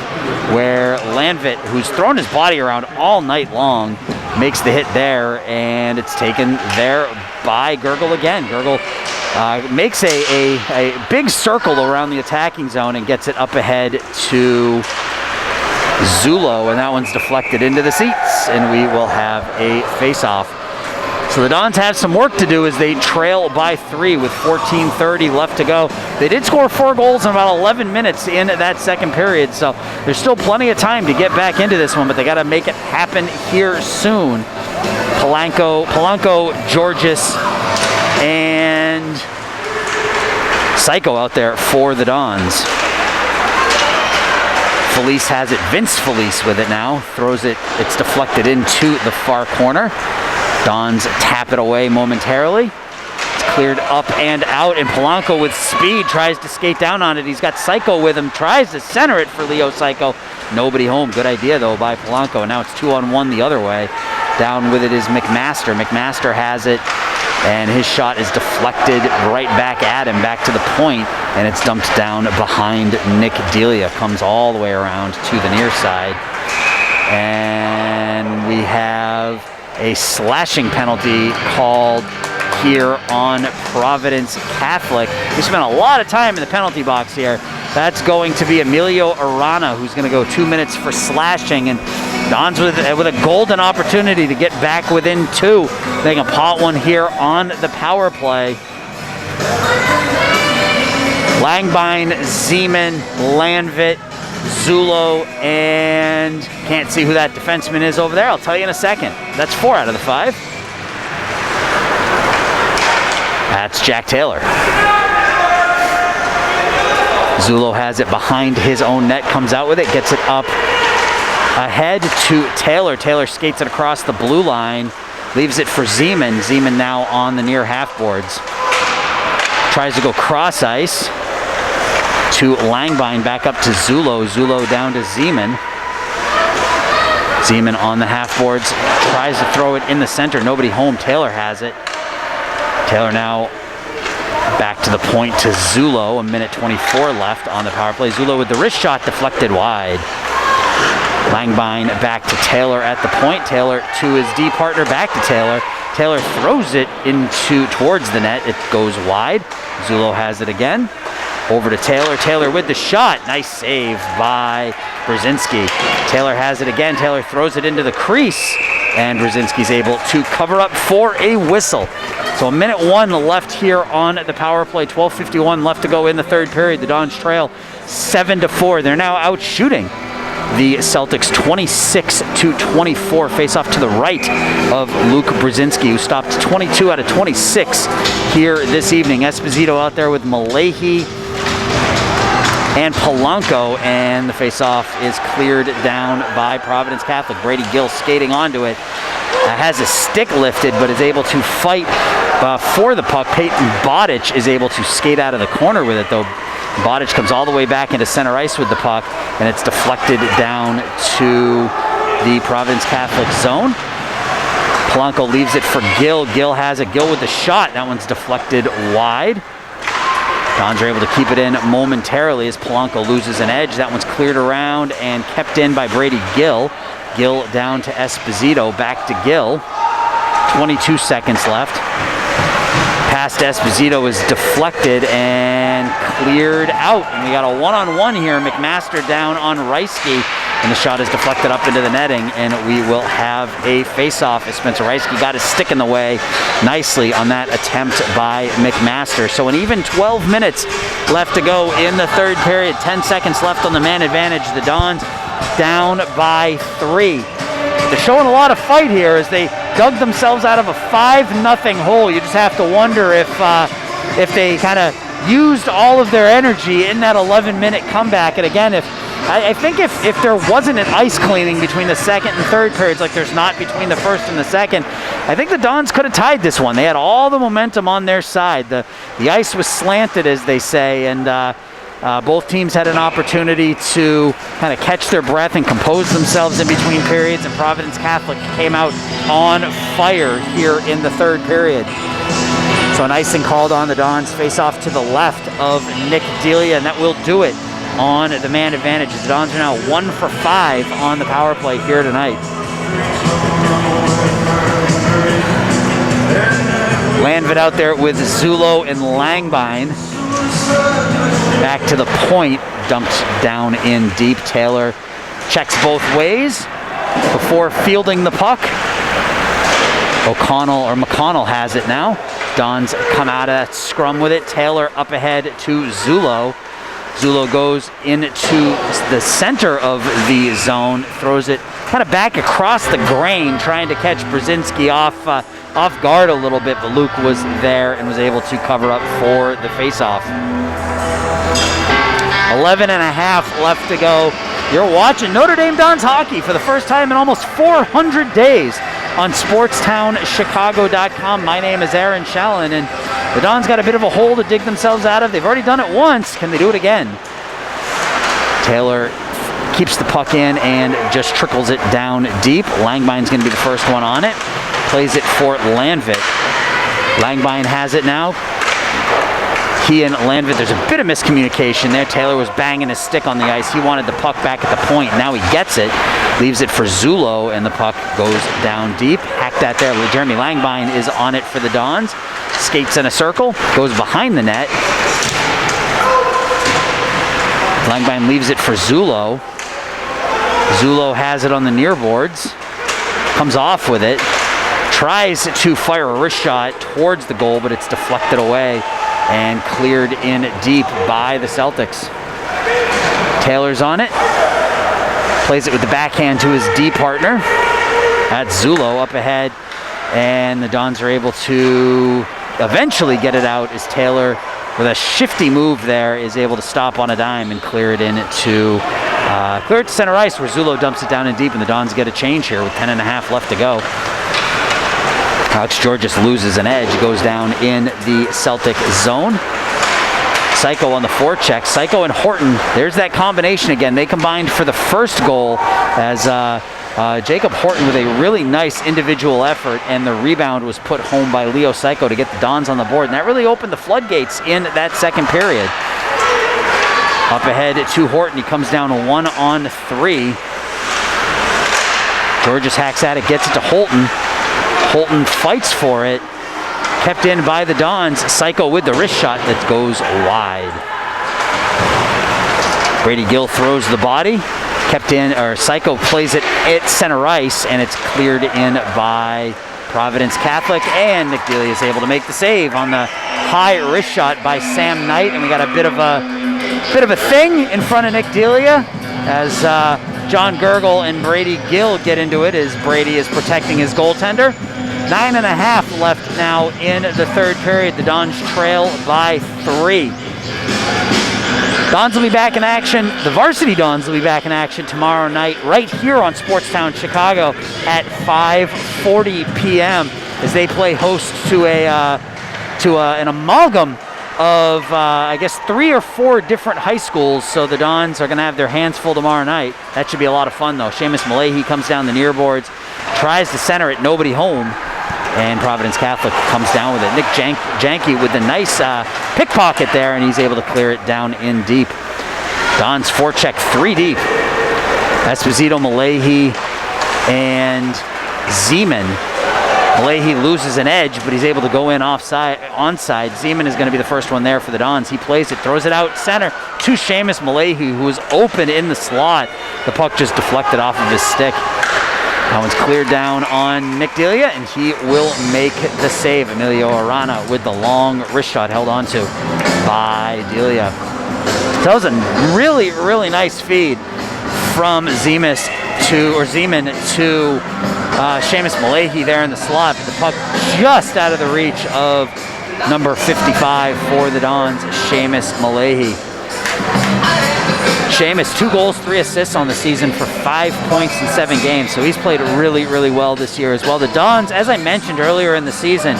where Landvit, who's thrown his body around all night long, makes the hit there. And it's taken there by Gurgle again. Gurgle makes a big circle around the attacking zone and gets it up ahead to Zulo, and that one's deflected into the seats, and we will have a face-off. So the Dons have some work to do as they trail by 3 with 14:30 left to go. They did score 4 goals in about 11 minutes in that second period, so there's still plenty of time to get back into this one, but they got to make it happen here soon. Polanco, Georges, and Psycho out there for the Dons. Felice has it. Vince Felice with it now. Throws it. It's deflected into the far corner. Dons tap it away momentarily. It's cleared up and out, and Polanco with speed tries to skate down on it. He's got Psycho with him. Tries to center it for Leo Psycho. Nobody home. Good idea, though, by Polanco. And now it's 2-on-1 the other way. Down with it is McMaster. McMaster has it, and his shot is deflected right back at him, back to the point, and it's dumped down behind Nick Delia. Comes all the way around to the near side. And we have a slashing penalty called here on Providence Catholic. We spent a lot of time in the penalty box here. That's going to be Emilio Arana, who's going to go 2 minutes for slashing, and Dons with a golden opportunity to get back within 2. They can pot one here on the power play. Langbine, Zeman, Landvit, Zulo, and can't see who that defenseman is over there. I'll tell you in a second. That's 4 out of the 5. That's Jack Taylor. Zulo has it behind his own net, comes out with it, gets it up ahead to Taylor. Taylor skates it across the blue line, leaves it for Zeman. Zeman now on the near half boards. Tries to go cross ice to Langbine, back up to Zulo. Zulo down to Zeman. Zeman on the half boards, tries to throw it in the center. Nobody home. Taylor has it. Taylor now back to the point to Zulo. 1:24 left on the power play. Zulo with the wrist shot deflected wide. Langbine back to Taylor at the point. Taylor to his D partner, back to Taylor. Taylor throws it towards the net. It goes wide. Zulo has it again. Over to Taylor. Taylor with the shot. Nice save by Brzezinski. Taylor has it again. Taylor throws it into the crease, and Brzezinski's able to cover up for a whistle. So 1:01 left here on the power play. 12:51 left to go in the third period. The Dons trail 7-4. They're now out shooting the Celtics 26-24. Face off to the right of Luke Brzezinski, who stopped 22 out of 26 here this evening. Esposito out there with Malahi and Polanco, and the face-off is cleared down by Providence Catholic. Brady Gill skating onto it. Has a stick lifted, but is able to fight for the puck. Peyton Bodic is able to skate out of the corner with it, though. Bodic comes all the way back into center ice with the puck, and it's deflected down to the Providence Catholic zone. Polanco leaves it for Gill. Gill has it. Gill with the shot. That one's deflected wide. Dons are able to keep it in momentarily as Polanco loses an edge. That one's cleared around and kept in by Brady Gill. Gill down to Esposito, back to Gill. 22 seconds left. Pass to Esposito is deflected and cleared out. And we got a one-on-one here. McMaster down on Reisky, and the shot is deflected up into the netting, and we will have a face-off as Spencer Reisky got his stick in the way nicely on that attempt by McMaster. So an even 12 minutes left to go in the third period. 10 seconds left on the man advantage. The Dons down by 3. They're showing a lot of fight here as they dug themselves out of a 5-0 hole. You just have to wonder if they kind of used all of their energy in that 11-minute comeback. And again, I think if there wasn't an ice cleaning between the second and third periods like there's not between the first and the second, I think the Dons could have tied this one. They had all the momentum on their side. The ice was slanted, as they say, and Both teams had an opportunity to kind of catch their breath and compose themselves in between periods, and Providence Catholic came out on fire here in the third period. So an icing called on the Dons. Face off to the left of Nick Delia, and that will do it on the man advantage. The Dons are now 1 for 5 on the power play here tonight. Landvid out there with Zulo and Langbine. Back to the point, dumped down in deep. Taylor checks both ways before fielding the puck. McConnell has it now. Dons come out of scrum with it. Taylor up ahead to Zulo. Zulo goes into the center of the zone, throws it kind of back across the grain, trying to catch Brzezinski off guard a little bit, but Luke was there and was able to cover up for the faceoff. 11 and a half left to go. You're watching Notre Dame Dons hockey for the first time in almost 400 days on SportsTownChicago.com. My name is Aaron Shallon, and the Dons got a bit of a hole to dig themselves out of. They've already done it once. Can they do it again? Taylor keeps the puck in and just trickles it down deep. Langbine's going to be the first one on it. Plays it for Landvid. Langbine has it now. He and Landvid, there's a bit of miscommunication there. Taylor was banging his stick on the ice. He wanted the puck back at the point. Now he gets it, leaves it for Zulo, and the puck goes down deep. Hacked that there. Jeremy Langbine is on it for the Dons. Skates in a circle, goes behind the net. Langbine leaves it for Zulo. Zulo has it on the near boards. Comes off with it. Tries to fire a wrist shot towards the goal, but it's deflected away and cleared in deep by the Celtics. Taylor's on it. Plays it with the backhand to his D partner. That's Zulo up ahead. And the Dons are able to eventually get it out as Taylor, with a shifty move there, is able to stop on a dime and clear it to center ice, where Zulo dumps it down in deep, and the Dons get a change here with 10 and a half left to go. Alex Georges loses an edge, goes down in the Celtic zone. Psycho on the forecheck. Psycho and Horton, there's that combination again. They combined for the first goal as Jacob Horton with a really nice individual effort, and the rebound was put home by Leo Psycho to get the Dons on the board, and that really opened the floodgates in that second period. Up ahead to Horton. He comes down 1-on-3. Georges hacks at it, gets it to Holton. Holton fights for it. Kept in by the Dons. Psycho with the wrist shot that goes wide. Brady Gill throws the body. Kept in, or Psycho plays it at center ice, and it's cleared in by Providence Catholic, and Nick Delia is able to make the save on the high wrist shot by Sam Knight, and we got a bit of a thing in front of Nick Delia as John Gurgle and Brady Gill get into it as Brady is protecting his goaltender. 9 and a half left now in the third period. The Dons trail by 3. Dons will be back in action. The varsity Dons will be back in action tomorrow night right here on Sportstown Chicago at 5:40 p.m. as they play host to an amalgam of I guess 3 or 4 different high schools. So the Dons are going to have their hands full tomorrow night. That should be a lot of fun though. Seamus Malahi comes down the near boards, tries to center it, nobody home. And Providence Catholic comes down with it. Nick Janke with the nice pickpocket there, and he's able to clear it down in deep. Don's forecheck 3 deep. Esposito, Malahi, and Zeman. Malahi loses an edge, but he's able to go in onside. Zeman is going to be the first one there for the Dons. He plays it, throws it out center to Seamus Malahi, who was open in the slot. The puck just deflected off of his stick. That one's cleared down on Nick Delia, and he will make the save. Emilio Arana with the long wrist shot held onto by Delia. That was a really, really nice feed from Zeman to Seamus Malahi there in the slot, but the puck just out of the reach of number 55 for the Dons, Seamus Malahi. Seamus, 2 goals, 3 assists on the season for 5 points in 7 games. So he's played really, really well this year as well. The Dons, as I mentioned earlier in the season,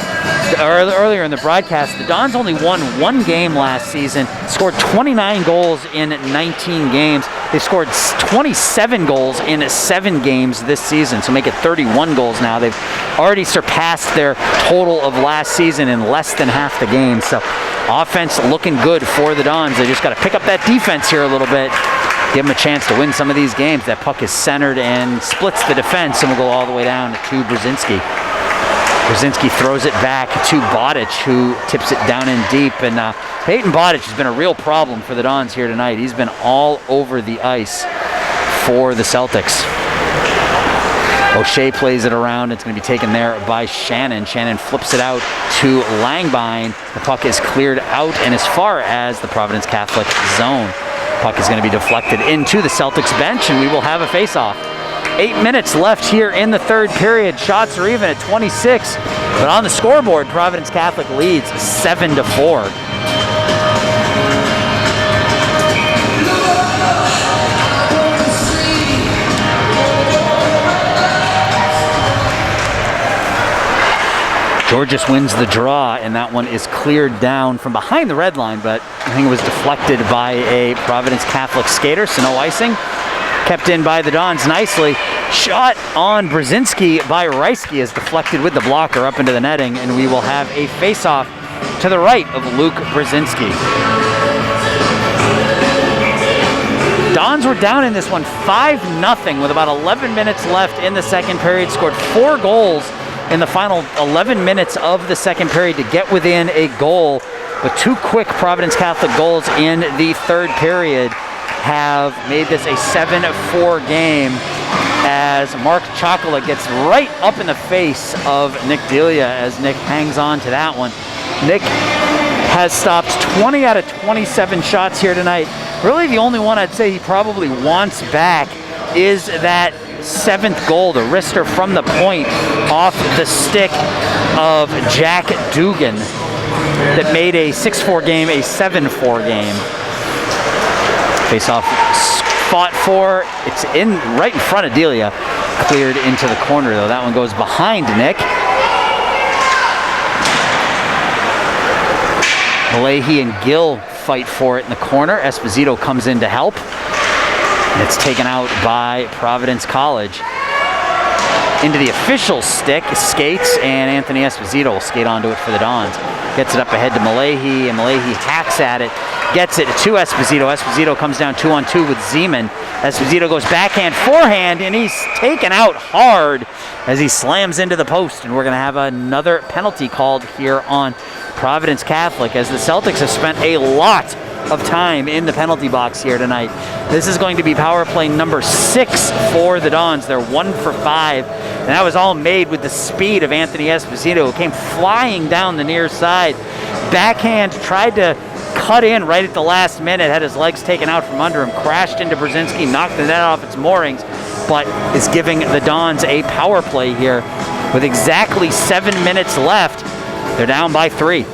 or earlier in the broadcast, the Dons only won 1 game last season, scored 29 goals in 19 games. They scored 27 goals in 7 games this season, so make it 31 goals now. They've already surpassed their total of last season in less than half the games. So offense looking good for the Dons. They just got to pick up that defense here a little bit, give them a chance to win some of these games. That puck is centered and splits the defense and will go all the way down to Brzezinski. Brzezinski throws it back to Bodic, who tips it down in deep. And Peyton Bodic has been a real problem for the Dons here tonight. He's been all over the ice for the Celtics. O'Shea plays it around. It's going to be taken there by Shannon. Shannon flips it out to Langbine. The puck is cleared out and as far as the Providence Catholic zone. Puck is going to be deflected into the Celtics bench, and we will have a face-off. 8 minutes left here in the third period. Shots are even at 26, but on the scoreboard, Providence Catholic leads 7-4. Georges wins the draw, and that one is cleared down from behind the red line, but I think it was deflected by a Providence Catholic skater, so no icing. Kept in by the Dons nicely. Shot on Brzezinski by Reisky is deflected with the blocker up into the netting, and we will have a face-off to the right of Luke Brzezinski. Dons were down in this one 5-0 with about 11 minutes left in the second period, scored 4 goals in the final 11 minutes of the second period to get within a goal, but 2 quick Providence Catholic goals in the third period have made this a 7-4 game as Mark Chocolate gets right up in the face of Nick Delia as Nick hangs on to that one. Nick has stopped 20 out of 27 shots here tonight. Really the only one I'd say he probably wants back is that 7th goal, the wrister from the point off the stick of Jack Dugan that made a 6-4 game a 7-4 game. Face-off fought for. It's in right in front of Delia. Cleared into the corner, though. That one goes behind Nick. Malahy and Gill fight for it in the corner. Esposito comes in to help. And it's taken out by Providence College. Into the official stick skates, and Anthony Esposito will skate onto it for the Dons. Gets it up ahead to Malahy, and Malahy hacks at it. Gets it to Esposito. Esposito comes down 2-on-2 with Zeman. Esposito goes backhand, forehand, and he's taken out hard as he slams into the post. And we're going to have another penalty called here on Providence Catholic as the Celtics have spent a lot of time in the penalty box here tonight. This is going to be power play number 6 for the Dons. They're 1 for 5, and that was all made with the speed of Anthony Esposito, who came flying down the near side. Backhand, tried to cut in right at the last minute, had his legs taken out from under him, crashed into Brzezinski, knocked the net off its moorings, but is giving the Dons a power play here with exactly 7 minutes left. They're down by 3.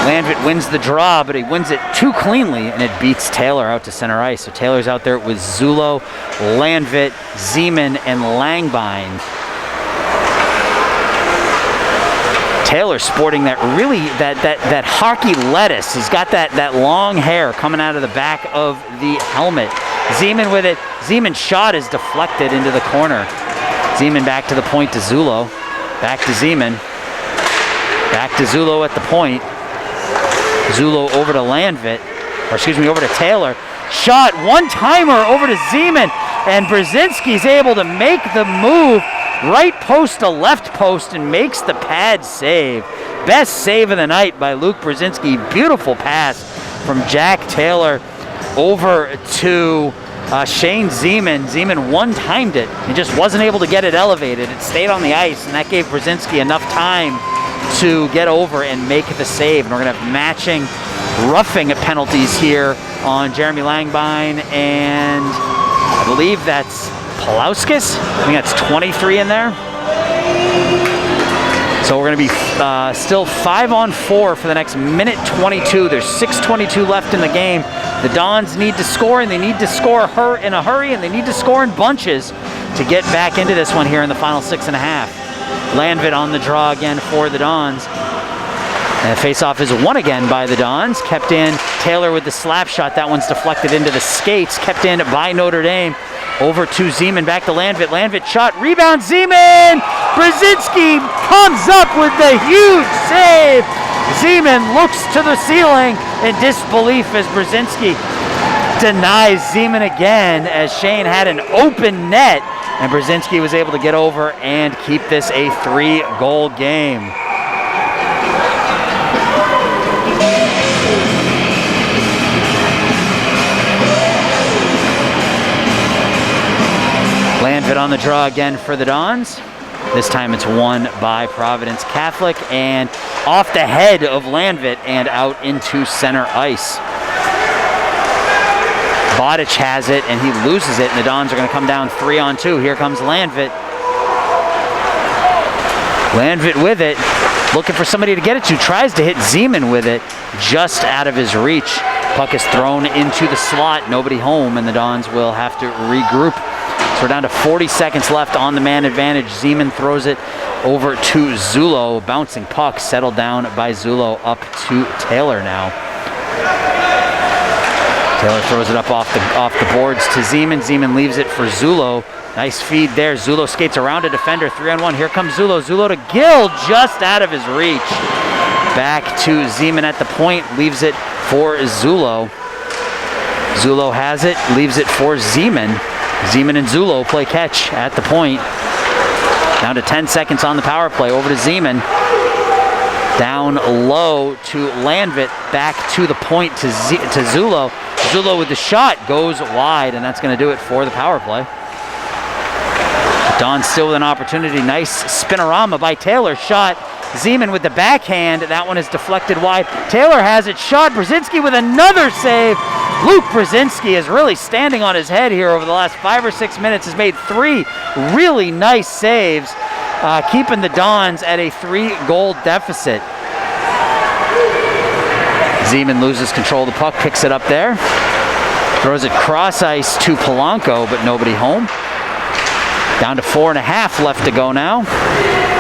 Landvit wins the draw, but he wins it too cleanly, and it beats Taylor out to center ice. So Taylor's out there with Zulo, Landvit, Zeman, and Langbine. Taylor sporting that really, that hockey lettuce. He's got that long hair coming out of the back of the helmet. Zeman with it. Zeman's shot is deflected into the corner. Zeman back to the point to Zulo. Back to Zeman. Back to Zulo at the point. Zulo over to Landvit, or excuse me, over to Taylor. Shot, one-timer over to Zeman, and Brzezinski's able to make the move right post to left post and makes the pad save. Best save of the night by Luke Brzezinski. Beautiful pass from Jack Taylor over to Shane Zeman. Zeman one-timed it and just wasn't able to get it elevated. It stayed on the ice, and that gave Brzezinski enough time to get over and make the save. And we're going to have matching roughing penalties here on Jeremy Langbine, and I believe that's Palauskas. I think that's 23 in there. So we're going to be still 5-on-4 for the next minute 22. There's 6:22 left in the game. The Dons need to score, and they need to score in a hurry, and they need to score in bunches to get back into this one here in the final 6.5. Landvit on the draw again for the Dons. And the faceoff is won again by the Dons. Kept in. Taylor with the slap shot. That one's deflected into the skates. Kept in by Notre Dame. Over to Zeman, back to Landvit. Landvit shot, rebound, Zeman! Brzezinski comes up with the huge save. Zeman looks to the ceiling in disbelief as Brzezinski denies Zeman again, as Shane had an open net, and Brzezinski was able to get over and keep this a 3-goal game. Landvit on the draw again for the Dons. This time it's won by Providence Catholic, and off the head of Landvit and out into center ice. Bodic has it, and he loses it, and the Dons are going to come down 3-on-2. Here comes Landvit. Landvit with it, looking for somebody to get it to. Tries to hit Zeman with it, just out of his reach. Puck is thrown into the slot, nobody home, and the Dons will have to regroup. So we're down to 40 seconds left on the man advantage. Zeman throws it over to Zulo. Bouncing puck settled down by Zulo up to Taylor now. Taylor throws it up off the boards to Zeman. Zeman leaves it for Zulo. Nice feed there. Zulo skates around a defender. 3-on-1. Here comes Zulo. Zulo to Gill, just out of his reach. Back to Zeman at the point. Leaves it for Zulo. Zulo has it. Leaves it for Zeman. Zeman and Zulo play catch at the point. Down to 10 seconds on the power play. Over to Zeman. Down low to Landvit. Back to the point to Zulo. Zulo with the shot goes wide, and that's going to do it for the power play. Don still with an opportunity. Nice spinorama by Taylor. Shot. Zeman with the backhand. That one is deflected wide. Taylor has it. Shot. Brzezinski with another save. Luke Brzezinski is really standing on his head here over the last 5 or 6 minutes. Has made 3 really nice saves, keeping the Dons at a 3-goal deficit. Zeman loses control of the puck, picks it up there. Throws it cross ice to Polanco, but nobody home. Down to 4.5 left to go now.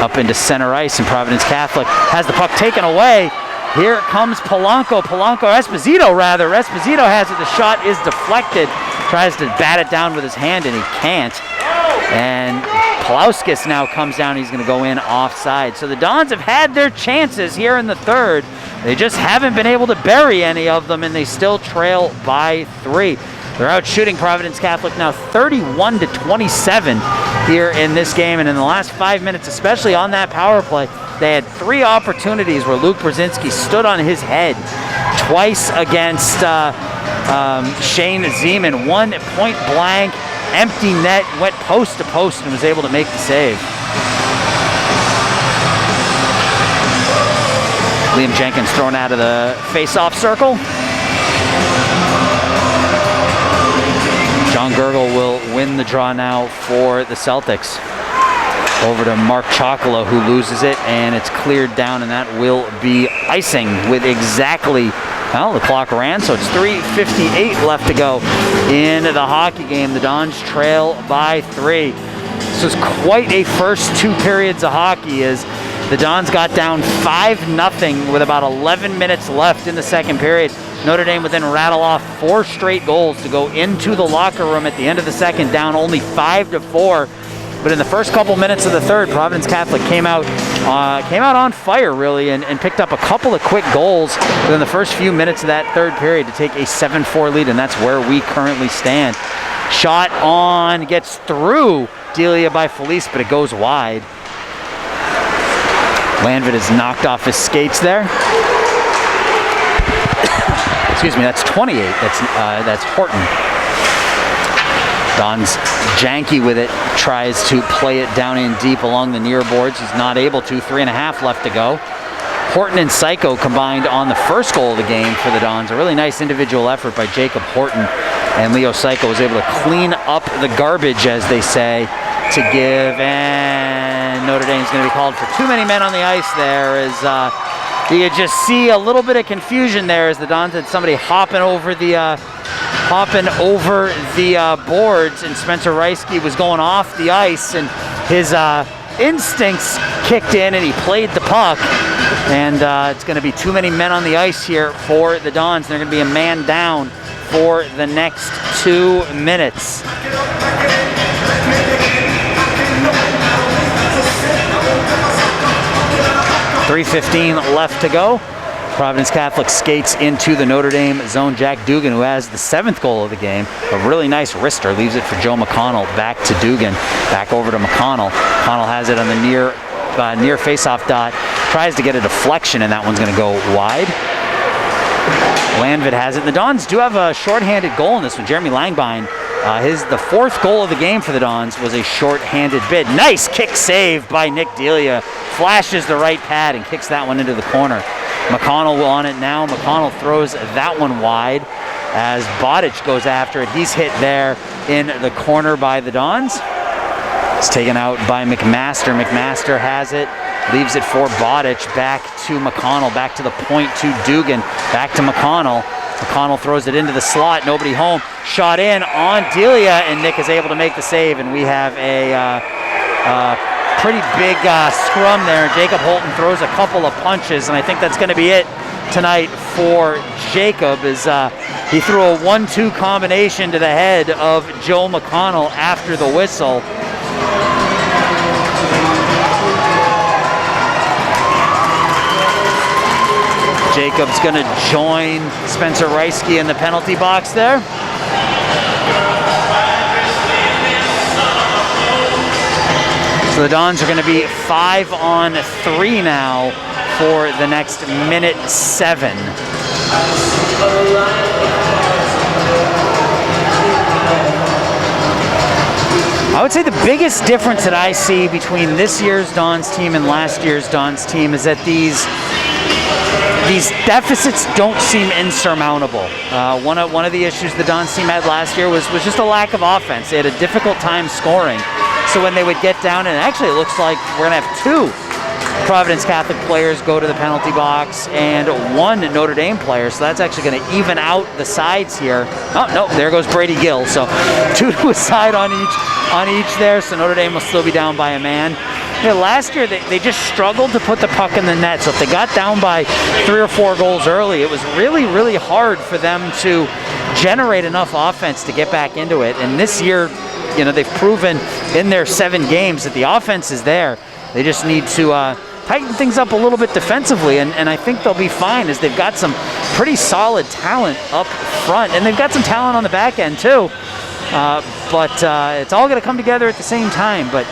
Up into center ice, and Providence Catholic has the puck taken away. Here comes Esposito rather. Esposito has it. The shot is deflected. Tries to bat it down with his hand, and he can't. And Palauskas now comes down. He's going to go in offside. So the Dons have had their chances here in the third. They just haven't been able to bury any of them, and they still trail by 3. They're out shooting Providence Catholic now 31-27 here in this game. And in the last 5 minutes, especially on that power play, they had 3 opportunities where Luke Brzezinski stood on his head twice against Shane Zeman. One point blank, empty net, went post to post and was able to make the save. Liam Jenkins thrown out of the face-off circle. John Gergel will win the draw now for the Celtics. Over to Mark Chocolo, who loses it, and it's cleared down, and that will be icing with exactly, well, the clock ran, so it's 3:58 left to go in the hockey game. The Dons trail by 3. This was quite a first 2 periods of hockey, as the Dons got down 5-0 with about 11 minutes left in the second period. Notre Dame would then rattle off 4 straight goals to go into the locker room at the end of the second, down only 5-4. But in the first couple minutes of the third, Providence Catholic came out on fire, really, and picked up a couple of quick goals within the first few minutes of that third period to take a 7-4 lead, and that's where we currently stand. Shot on, gets through Delia by Felice, but it goes wide. Landvit is knocked off his skates there. Excuse me, that's 28. That's Horton. Don's janky with it, tries to play it down in deep along the near boards. He's not able to. 3.5 left to go. Horton and Psycho combined on the first goal of the game for the Dons. A really nice individual effort by Jacob Horton, and Leo Psycho was able to clean up the garbage, as they say, to give, and and Notre Dame's going to be called for too many men on the ice there. As you could just see a little bit of confusion there as the Dons had somebody hopping over the boards, and Spencer Reisky was going off the ice, and his instincts kicked in and he played the puck. And it's going to be too many men on the ice here for the Dons. They're going to be a man down for the next 2 minutes. .3:15 left to go. Providence Catholic skates into the Notre Dame zone. Jack Dugan, who has the 7th goal of the game, a really nice wrister, leaves it for Joe McConnell. Back to Dugan, back over to McConnell. McConnell has it on the near face-off dot. Tries to get a deflection, and that one's going to go wide. Landvid has it. The Dons do have a shorthanded goal in this one. Jeremy Langbein, the 4th goal of the game for the Dons was a shorthanded bid. Nice kick save by Nick Delia. Flashes the right pad and kicks that one into the corner. McConnell on it now. McConnell throws that one wide as Bodic goes after it. He's hit there in the corner by the Dons. It's taken out by McMaster. McMaster has it. Leaves it for Bodic. Back to McConnell. Back to the point to Dugan. Back to McConnell. McConnell throws it into the slot. Nobody home. Shot in on Delia, and Nick is able to make the save. And we have a pretty big scrum there. Jacob Holton throws a couple of punches, and I think that's going to be it tonight for Jacob, as he threw a 1-2 combination to the head of Joe McConnell after the whistle. Jacob's going to join Spencer Reisky in the penalty box there. So the Dons are going to be 5-on-3 now for the next minute 7. I would say the biggest difference that I see between this year's Dons team and last year's Dons team is that these deficits don't seem insurmountable. One of the issues the Dons team had last year was just a lack of offense. They had a difficult time scoring. So when they would get down, and actually it looks like we're going to have 2 Providence Catholic players go to the penalty box and 1 Notre Dame player. So that's actually going to even out the sides here. Oh, no, there goes Brady Gill. So 2 to a side on each there. So Notre Dame will still be down by a man. Yeah, last year they just struggled to put the puck in the net. So if they got down by 3 or 4 goals early, it was really, really hard for them to generate enough offense to get back into it. And this year, you know, they've proven in their 7 games that the offense is there. They just need to tighten things up a little bit defensively, and I think they'll be fine, as they've got some pretty solid talent up front, and they've got some talent on the back end too. But it's all going to come together at the same time. But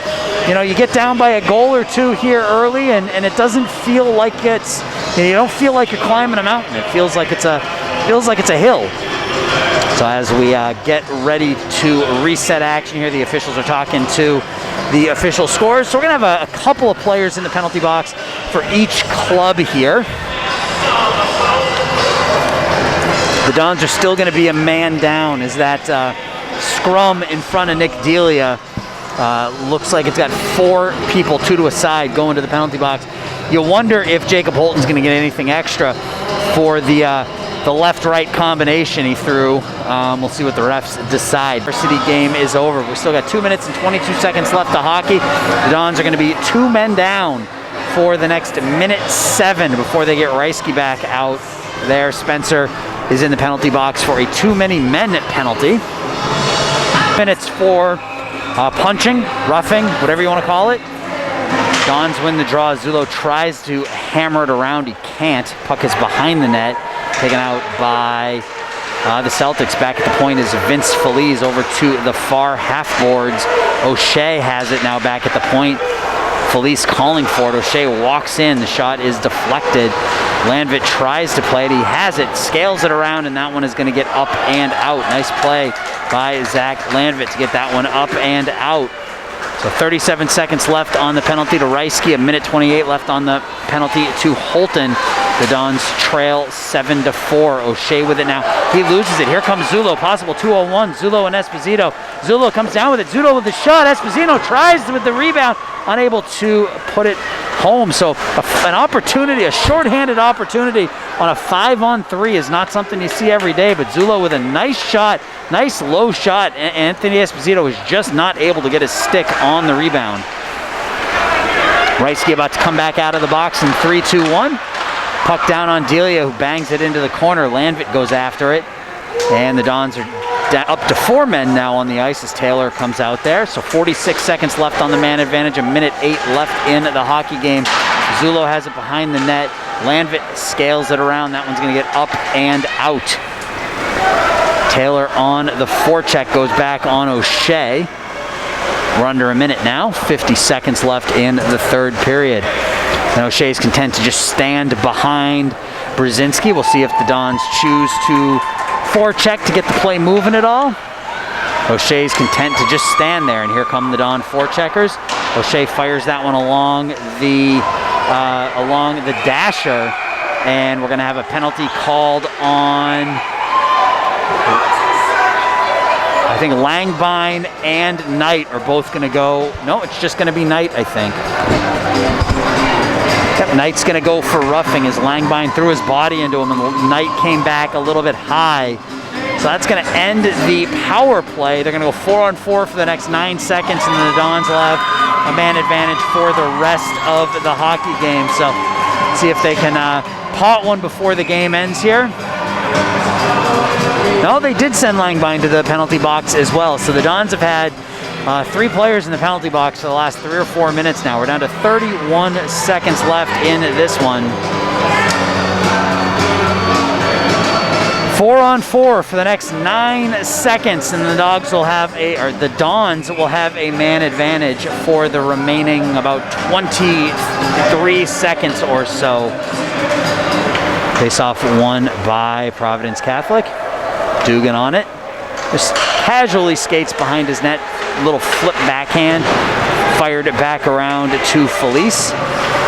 you know, you get down by a goal or 2 here early, and it doesn't feel like it's, you don't feel like you're climbing a mountain. It feels like it's a hill. So as we get ready to reset action here, the officials are talking to the official scores. So we're going to have a couple of players in the penalty box for each club here. The Dons are still going to be a man down, as that scrum in front of Nick Delia looks like it's got 4 people, 2 to a side, going to the penalty box. You wonder if Jacob Holton's going to get anything extra for the left-right combination he threw. We'll see what the refs decide. Varsity game is over. We still got 2 minutes and 22 seconds left to hockey. The Dons are going to be 2 men down for the next minute 7 before they get Reisky back out there. Spencer is in the penalty box for a too many men penalty. Minutes for punching, roughing, whatever you want to call it. Dons win the draw. Zullo tries to hammer it around. He can't. Puck is behind the net. Taken out by the Celtics. Back at the point is Vince Feliz over to the far half boards. O'Shea has it now back at the point. Feliz calling for it. O'Shea walks in. The shot is deflected. Landvit tries to play it. He has it, scales it around, and that one is going to get up and out. Nice play by Zach Landvit to get that one up and out. So 37 seconds left on the penalty to Reisky. A minute 28 left on the penalty to Holton. The Dons trail 7-4. O'Shea with it now. He loses it. Here comes Zullo. Possible 2-on-1. Zullo and Esposito. Zullo comes down with it. Zullo with the shot. Esposito tries with the rebound. unable to put it home. So an opportunity, a shorthanded opportunity on a 5-on-3 is not something you see every day, but Zullo with a nice shot, nice low shot. Anthony Esposito is just not able to get his stick on the rebound. Reisky about to come back out of the box in 3-2-1. Puck down on Delia, who bangs it into the corner. Landvit goes after it, and the Dons are up to 4 men now on the ice as Taylor comes out there. So 46 seconds left on the man advantage, 1:08 left in the hockey game. Zullo has it behind the net. Landvit scales it around. That one's going to get up and out. Taylor on the forecheck goes back on O'Shea. We're under a minute now, 50 seconds left in the third period. And O'Shea's content to just stand behind Brzezinski. We'll see if the Dons choose to forecheck to get the play moving at all. O'Shea's content to just stand there, and here come the Don forecheckers. O'Shea fires that one along the dasher, and we're going to have a penalty called on, I think Langbine and Knight are both going to go. No, it's just going to be Knight, I think. Yep, Knight's going to go for roughing as Langbine threw his body into him, and Knight came back a little bit high. So that's going to end the power play. They're going to go 4-on-4 for the next 9 seconds, and the Dons will have a man advantage for the rest of the hockey game. So let's see if they can pot one before the game ends here. No, they did send Langbine to the penalty box as well. So the Dons have had 3 players in the penalty box for the last 3 or 4 minutes now. We're down to 31 seconds left in this one. 4-on-4 for the next 9 seconds, and the Dons will have a man advantage for the remaining about 23 seconds or so. Face-off won by Providence Catholic. Dugan on it. Just casually skates behind his net. Little flip backhand. Fired it back around to Felice.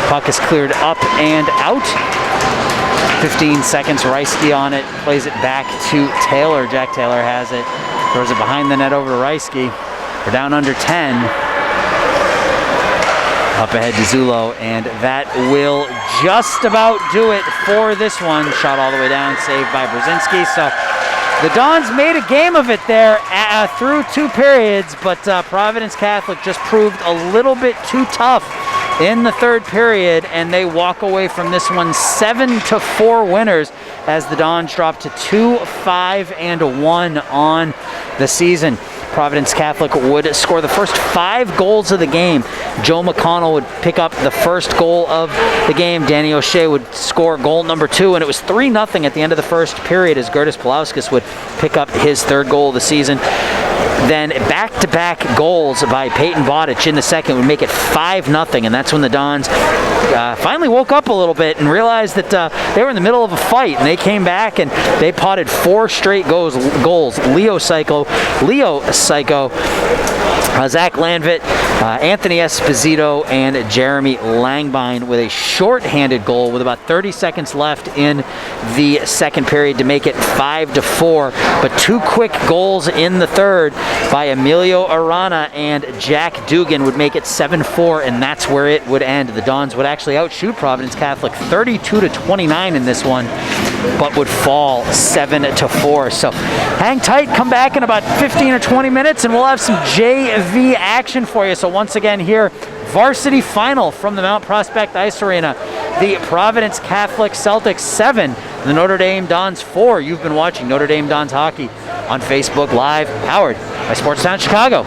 Puck is cleared up and out. 15 seconds, Reisky on it, plays it back to Taylor. Jack Taylor has it, throws it behind the net over to Reisky. We're down under 10. Up ahead to Zullo, and that will just about do it for this one. Shot all the way down, saved by Brzezinski. So the Dons made a game of it there through 2 periods, but Providence Catholic just proved a little bit too tough in the third period, and they walk away from this one 7-4 winners as the Dons drop to 2-5-1 on the season. Providence Catholic would score the first 5 goals of the game. Joe McConnell would pick up the first goal of the game. Danny O'Shea would score goal number 2, and it was 3-0 at the end of the first period as Gertis Pulauskas would pick up his 3rd goal of the season. Then back-to-back goals by Peyton Bodic in the second would make it 5-0, and that's when the Dons finally woke up a little bit and realized that they were in the middle of a fight, and they came back and they potted 4 straight goals. Leo Psycho, Zach Landvit, Anthony Esposito, and Jeremy Langbine with a short-handed goal with about 30 seconds left in the second period to make it 5-4. But 2 quick goals in the third by Emilio Arana and Jack Dugan would make it 7-4, and that's where it would end. The Dons would actually outshoot Providence Catholic 32-29 in this one, but would fall 7-4. So hang tight, come back in about 15 or 20 minutes, and we'll have some JV action for you. So once again here, varsity final from the Mount Prospect Ice Arena. The Providence Catholic Celtics 7, the Notre Dame Dons 4. You've been watching Notre Dame Dons hockey on Facebook Live, powered by Sportstown Chicago.